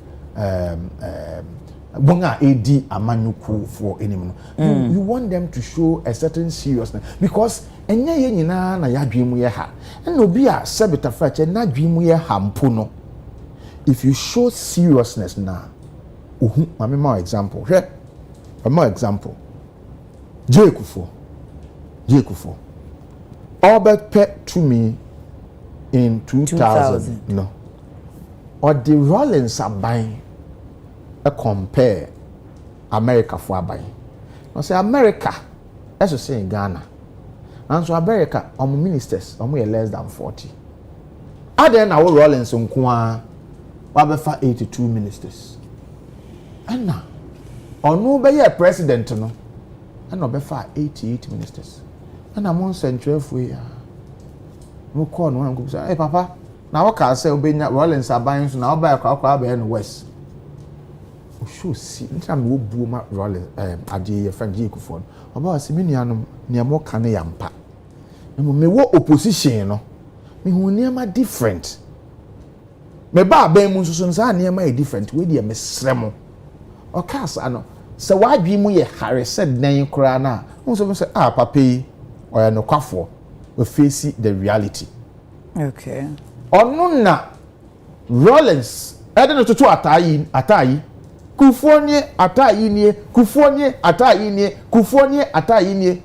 Bonga edi amanyuku for anyone. You want them to show a certain seriousness because enya ye nyina na yadwemu ye ha. And obi a sebeta frache na dwemu ye ha mpo. If you show seriousness now, mami more example. A more example. Gyampo. Albert Pet to me in 2000. No. Or the Rollins are buying a compare America for buying. I say America, as you say in Ghana. And so America, ministers, less than 40. And then our Rollins on Kwa, 82 ministers. And now, no be a president no and no be 88 ministers and I'm on central for mo call no anko say papa na wo ka say obenya Rollins aban so na wo ba kwa ba no west o show see nta me wo buo ma Rollins ade ye friend ye kufo oba se me nuanom ne mo ka ne yampa me wo opposition no me hu niema different me ba ban mu nso nsa niema e different we dey me sremo o ka sa no se wadwi mu ye hare said nan kura na nso say papa yi o ya no kwafo we face the reality. Okay. Onu na Rollins ede no toto atayi kufonye atayi nie kufonye atayi nie kufonye atayi nie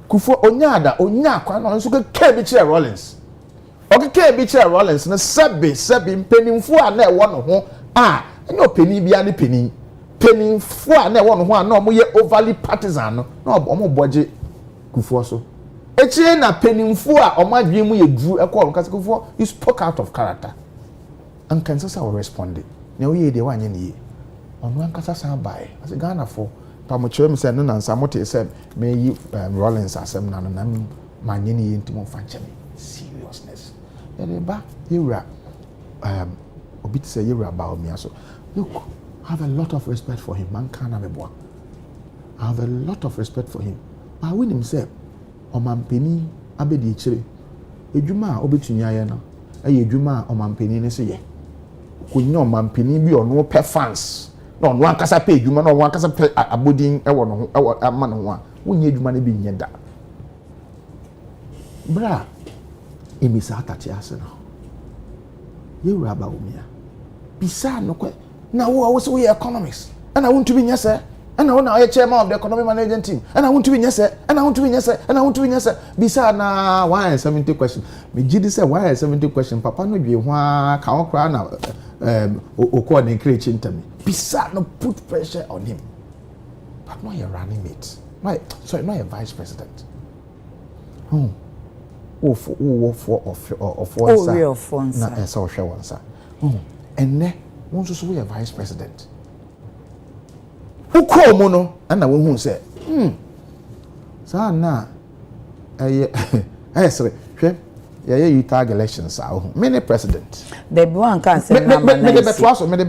kufo onya akwa no nso ke bi kire Rollins ke bi kire Rollins na sebi mpenimfo a na ewo no ho enye openi bia ne penimfo a na ewo no ho a na omo ye overly partisan no na omo boje kufo so echie na penimfo a omadwe mu ye dru ekọ nkase kufo you spoke out of character and can say will respond na we dey wanye ne ye onu ankasa san bai as Ghana for pa mo chere me say no na nsamote say me yi Rollins asem na na manye ne ye ntimo fa nche me seriousness ele ba yewura obi say yewura ba omi aso look I have a lot of respect for him man kana me boa I have a lot of respect for him but when himself omampeni abedi chire edwuma a obetuni aye no eye edwuma a omampeni ne se ye kunyo omampeni bi ono pe fans no no ankasa pe edwuma no ankasa pe abodin ewo no ewo ama no ho a wonye edwuma ne bi nye da bra emisa atati ase no ye wura ba omia bisa no kwa na wo so we economics na won to bi nye se and I want to chairman of the economic management team. And I want to be yes, and I want to be yes, and I want to be yes. Bisa na 170 question. Me jidi say 170 question. Papa no be hwa ka okra na okọ na encourage me. Bisa no put pressure on him. But not your running mate. Right? Sorry, not your vice president. For real funds. Na so share one sir. And ne won so we vice president. Uko mo no ana wo hu se sa na sorry hwe ye tag elections many president the one can say na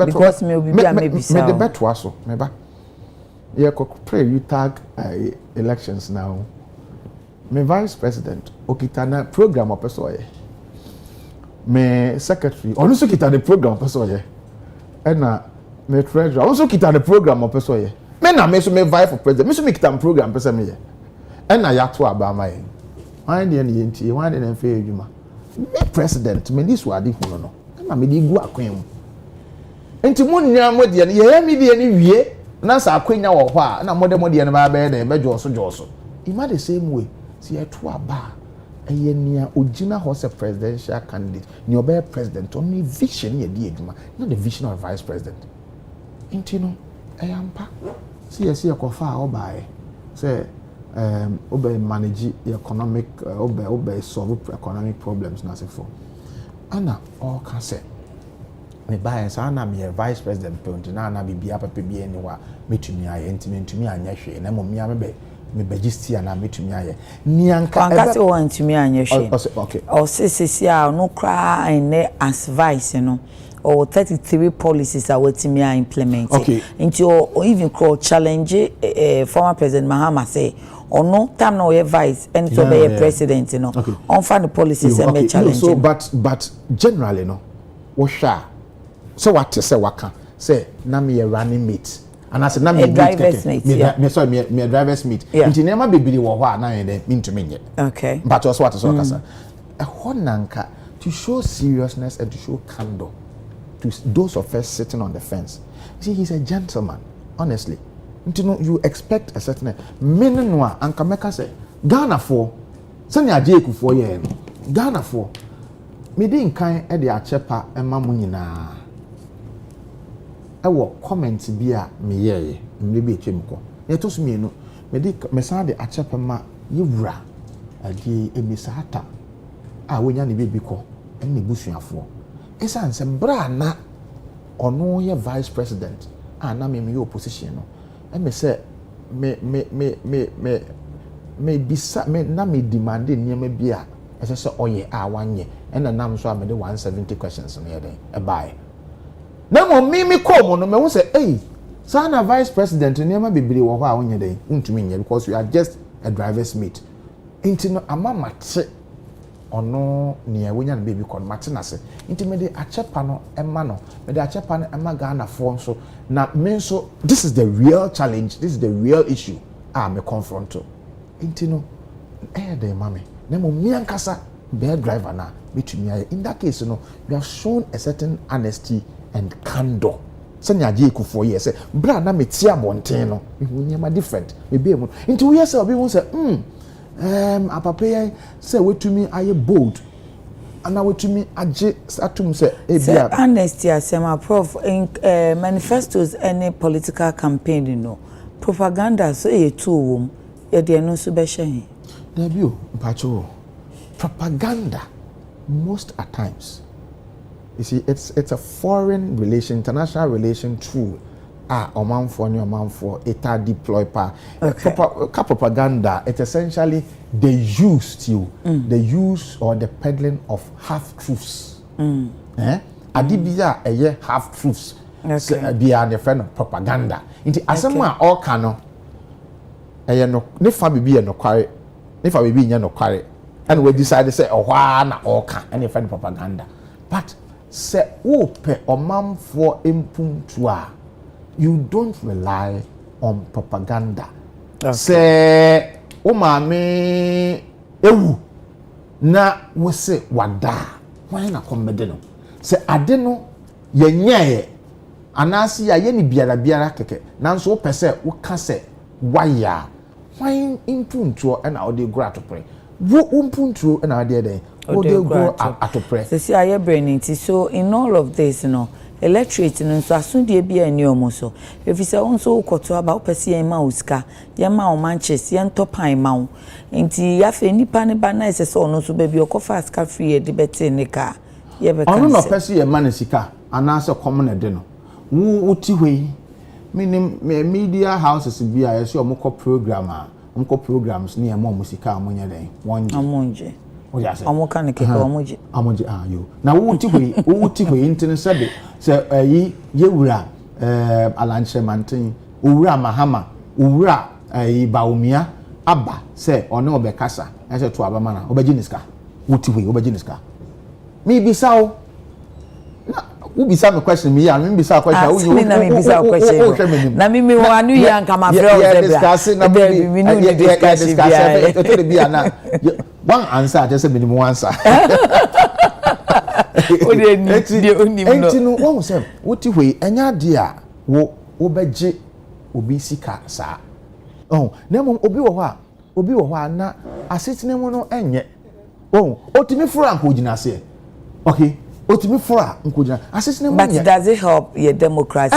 because me obi bia me bisa me the beto aso me ba ye ko pray you tag elections now me vice president okita na program opeso ye me secretary onu so kita the program opeso ye na me treasurer also kita the program of person ye me na me so me vie for president me so me kita program person me ye and na ya to aba ma ye wan de na ye ntie wan de na fe adwuma me president me this wade hu no na me di gu akwan mu enti mo nya mo de ye ya me de ni wie na sa akwanya wo ho a na mo de na ba be na be joso ima the same way si ya to aba eye nia ogina ho se presidential candidate ni obe president only vision ye di adwuma not the vision of vice president. Inti no eyampa see kofa obae say obe manage economic obe solve economic problems na for ana all can say me buy say na me vice president point na bibia papa bi eniwa metumi aye ntimi anya hwe na momia me register na metumi aye ni anka se want to me anya hwe okay o se a no cry and as vice no or 33 policies are what me are implementing. Okay. Into or even call challenge former President Mahama say or no time no we vice and to be a president, you know. Okay. On find the policies and make challenge. No, so but generally no. What sha? So what to say waka? Say na me a running mate. And I said na me a driver's mate. Me sorry me a driver's mate. Into never be wo ho na yen mean to me. Okay. But also what so kasa. A honanka to show seriousness and to show candor to those of us sitting on the fence. See, he's a gentleman, honestly. You expect a certain minimum and Kameka say, Ghana for Sanya Jacob for ye. Ghana for me didn't kind at the Achepa and Mamunina. I will comment be a me ye, maybe a chimco. Yet to me, no, me did Messa the Achepa ma yura a de emisata. I will yan baby call and the bushing for. Esan se bra na ono ye vice president na me opposition no e me say me bisa me na me demand niam bia ɛsɛ sɛ ɔyɛ a wanyɛ ɛna nam so a mede 170 questions no yɛ den ɛbae na mo me call mo no me hu sɛ ei sana vice president nneɛma bebree wɔ hɔ a wonyɛ den untumi nyɛ because you are just a driver's mate nti no ama mate ono nea wonya no baby kon mate na se nti me de achepa no ema no me de achepa no ema Ghana fo nso na me nso this is the real challenge, this is the real issue me confront to nti no de mame na mo mi ankasa be driver na betumi aye in that case no you have shown a certain honesty and candor senya je ekufor ye say bra na metia bonten no me hu nyama different me be mu nti wo ye say obi hu say apapa say wetumi aye bold ana wetumi age atum say ebia honesty asema prof in manifestos any political campaign no propaganda so ye two wom ye de no so be hyen debio mpacho propaganda most at times you see it's a foreign relation, international relation tool omanfo it deploy pa propaganda it essentially the use or the peddling of half truths adibia half truths bia the friend of propaganda into asema all kano no ne fa bibi no kware ne fa bibi nya no kware and we decided say ohwa na all kan and the friend propaganda but say ope omanfo empuntu a you don't rely on propaganda. Say, o mame ewu na we say wada. Why na komede no? Say ade no ye nyaye anasi ya ye ni biara keke. Nanso wo pese wo ka say waya. Why impuntuo e na ode go atopre. Wo impuntuo e na ade den. Ode go atopre. Say aye brain so in all of this no electorate no so asundie bia ani omo so efisa onso ukoto aba opese yen ma usika yen ma o manches yen topan ma wo nti ya fe nipa ne ba na ese so ono so ba bi okofa aska free e de bete ne ka ye be kan ono no pese yen ma ne sika anase common de no wo ti hwei minim media houses bia ye so omko programs ne yen ma musika amonye den wonje Oya se omoka ne keke omoje yo na wo ti hwei intene sebe se yewura alanche mantin owura mahama owura baumia aba se one obekasa ese to abama na obeginiska wo ti hwei obeginiska mi bisawo na wo bisa me question mi ya mi bisa question wo you na mi bisa question na mi wo anu ya nka ma frɛ o discuss na mi no discuss to be na one answer just a minimum answer. Enti no won say woti hwe enya de a wo beje obi sika saa. Oh, na mom obi wo ho a na asetene mu no enye. Oh, otimi fura nko gina se. Okay, otimi fura nko gina. Asetene mu but does it help your democracy?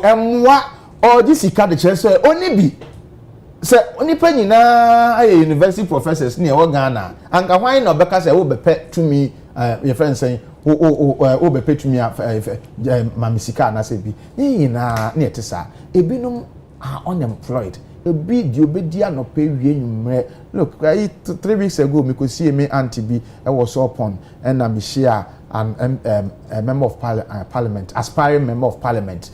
Emwa or this sika de chere say oni bi se onipa nyina aye university professors ne e Ghana anka hwan na obeka se wo bepe tumi your friend saying o bepe tumi mamisika na se bi nyina ne etesa ebinom are unemployed ebi di obedi anopa wie nwumre look 3 weeks ago me ko see me auntie bi e was upon and na me share a member of parliament, aspiring member of parliament,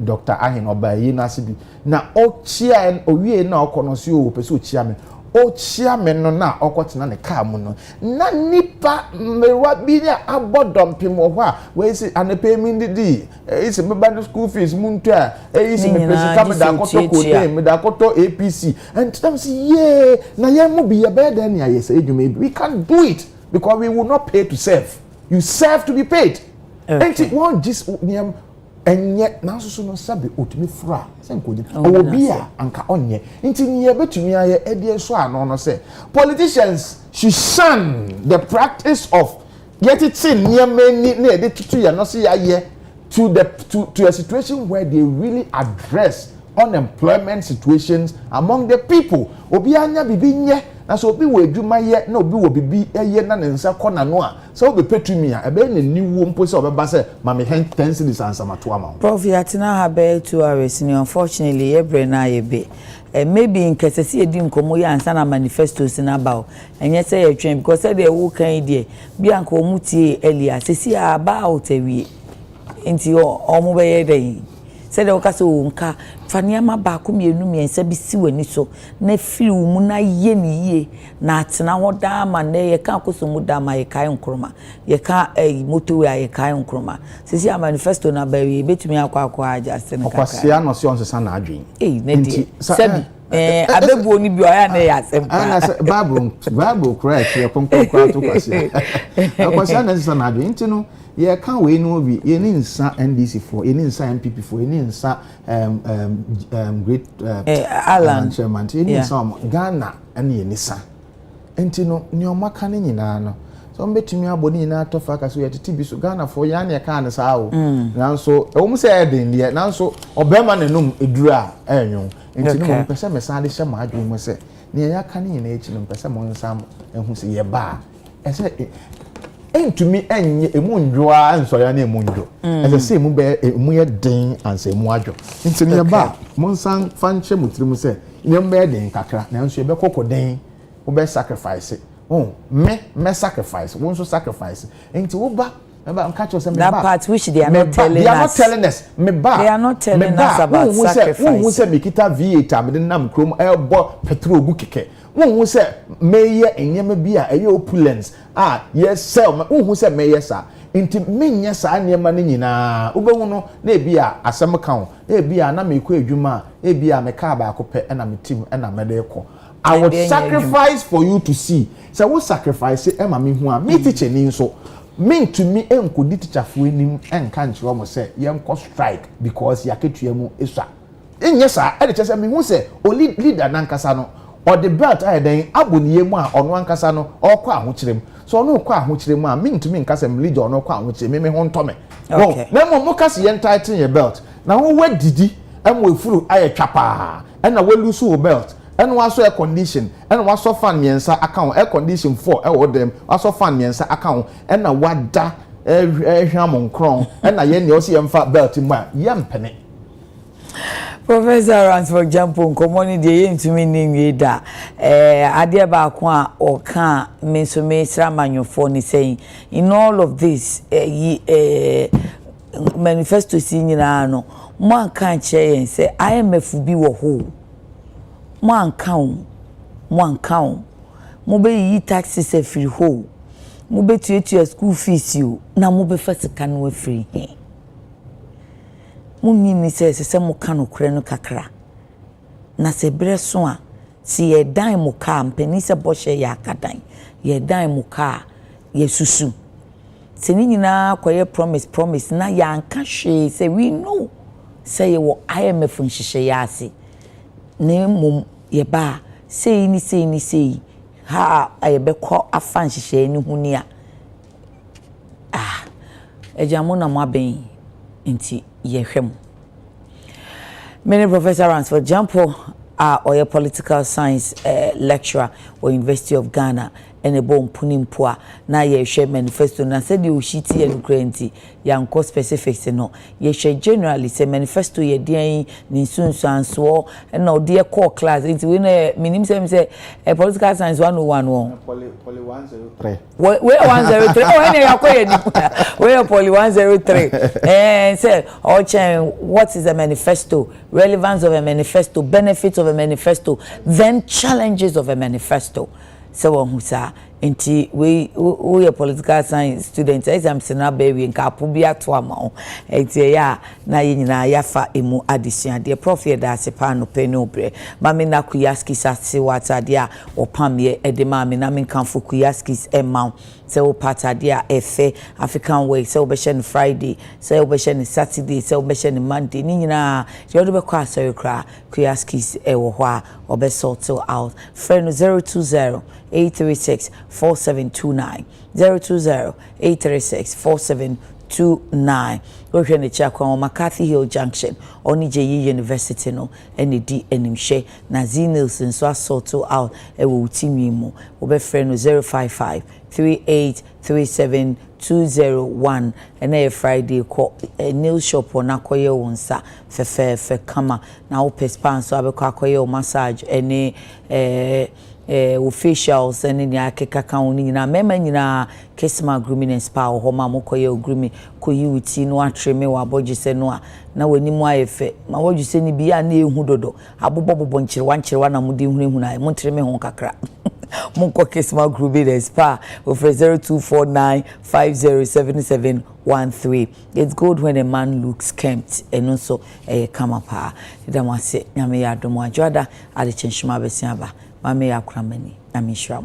Dr. Ahin Obayi Nasibi. Na o chair o wie na okonosi o pese o chairman. O chairman no na okotina ne car mu no. Na nipa mewa bi na abodom pimo ho a we say anepe mi ndidi. Isi me band school fees muntu a isi me pese ka me da koto kote me da koto APC. And them say yeah, na ye mo bi ye better than ya say edwuma. We can't do it because we will not pay to serve. You serve to be paid. And it won't just and yet now so no sabe otumi fra say nkoji obi a anka onye nti nye betumi aye edie so ano no say politicians should shun the practice of get it in near many na dey tutu ya no say aye to a situation where they really address unemployment situations among the people. Obi anya bibi nye na so obi wo adwuma ye na obi wo bibi ye na ne nsa kɔ na no a so obi petumi a ebe ne niwo mpo se obeba se ma me 10 cedis ansamato ama. Prof yatina ha be 2 hours ni unfortunately every na ye be maybe in kesesi edi nkomo ya ansa na manifestos na ba enye se ye twen because say dey wo kan die bia nko omutie earlier sesi about awie nti omo be ye dey say dey okase o nka faniama ba ko mienu miensa bi si wani so na firi mu na ye ni ye na atena ho da ma na ye kan koso mu da ma ye kai nkroma ye ka motorway ye kai nkroma sisi a manifesto na ba ye betumi akwa adjust na kaka okwase ano se onse na adwen na di sabi abebu oni bi oya na ya sempa ana bible correct ye konkon kwa to kwase okwase ana se na adwen nti no ye kan we no bi ye ni nsa NDC for ye ni nsa MPP for ye ni nsa great Alan chairman ye ni nsa Ghana ene ye ni sa enti no ni o maka ne nyina no so mbetumi aboni nyina to fa ka so ye titi bi so Ghana for ya na ye kan sa o nanso e wo mu se e den ye nanso obema nenum edura enyon enti no mo pese mesa de hye ma adwen mo se ne ya kan nyina echi no pese mo nsam ehu se ye ba ese entumi enye emu ndwoa ansoya na emu ndo ese se emu be emu ye den ansa emu adwo nti ne ba mo nsan fa nche mutirimu se ne mbe den kakra na nso ye be kokoden wo be sacrifice me sacrifice won so sacrifice nti wo ba nka say me ba that part which they are not telling us me ba they are not telling us about sacrifice won say me kita V8 am de nam krom elbo petrol gu keke won say meye enyema bi a eye opulence yes sell won say meye sa nti menye sa anyema ne nyina ubehu no na ebi a asem kan ebi a na me kɔ adwuma ebi a me ka ba akopɛ na me team na me de kɔ I would sacrifice for you to see. So what sacrifice Emma me who me teacher ni so mean to me enkodi teacher fo enim enka nkyerɛ mo say yem ko strike because yaketua mu esua. Yes e de kyerɛ me hu say only leader nankasa no or the belt den aboniye mu a ɔno ankasa no ɔkɔ ahokyerem. So ɔno kɔ ahokyerem mu a mean to me nkasa me leader ɔno kɔ ahokyerem me ho ntɔme. Okay. Na mo kase yen tighten your belt. Na wo wadidi emo efuru aye twapa. Na we lose your belt. And was air condition, and was so fan miensa account, air condition 4, them, also fan miensa account, and a wada, hamon crown, and a yen yosi fat belt in my yam penny. Professor Ransford Gyampo komoni de yin tumi ni da ade ba kwa o kan me so me sra manyofo ni saying in all of this manifesto si nyina no mo anka che yen say IMF bi wo ho mo anka mo be yi taxes free ho mo be tuatua school fees you na mo be fasika no free he munni ni se mo kanu kure no kakra na se bre so a si ye dan mo ka mpani se bohye ya akadan ye dan mo ka ye susu se ni nyina koye promise na ya anka hwe se we know say ye wo IMF nhihye ya ase na mum ye ba sei ni ha ayebekọ afa nhihye ni huni a ejamo na mo aben nti ye hwem many Professor Ransford Gyampo or a political science lecturer or University of Ghana and a bomb punimpoa na ye share manifesto na said you shiti and cranty young co specifics no ye share generally say manifesto ye dean ni soon so and no dear core class into we minim say a political science 101 poly 103 where 103 oh any yakwa where poly 103 and say what is a manifesto, relevance of a manifesto, benefits of a manifesto, then challenges of a manifesto. So who sa enti we a political science student exam sena baby nka apobia to ama enti ya na yina yafa emu addition de prof ye da sepa no pe no bre mame na kuyaski sase wata de a opam ye ede mame na men kan for kuyaskis emma se o pata de a efe African way se o be shen Friday se o be shen Saturday se o be shen Monday ni nyina je do be kwa so kra kuyaskis e wo ho a obe sort out friend 020-836-4729 020-836-4729 29 wohwe ne chakwa McCarthy Hill Junction oni JE University no ene di enimhye na Zenils nso asort out ewo utimi mu obefre no 055 3837 and a Friday call a nail shop on akoye wonsa fe kama na opespan so abekọ akoye massage any officials and ni akeka kan ni na mema nyina kesma grooming and spa ho ma mokoye grooming koyi uti no atreme wa bogise no a na wani mu ayefe ma woduse ni bia na ehu dodo abobobobo nchirwa na mudi hunu na mo treme ho kakra Monko Kisma Groovy Spa over 0249507713. It's good when a man looks kempt and also a kamapa. Idamase Nyame ya domo ajwada ade chenshima besiaba. Mame ya kramani. Nami shram.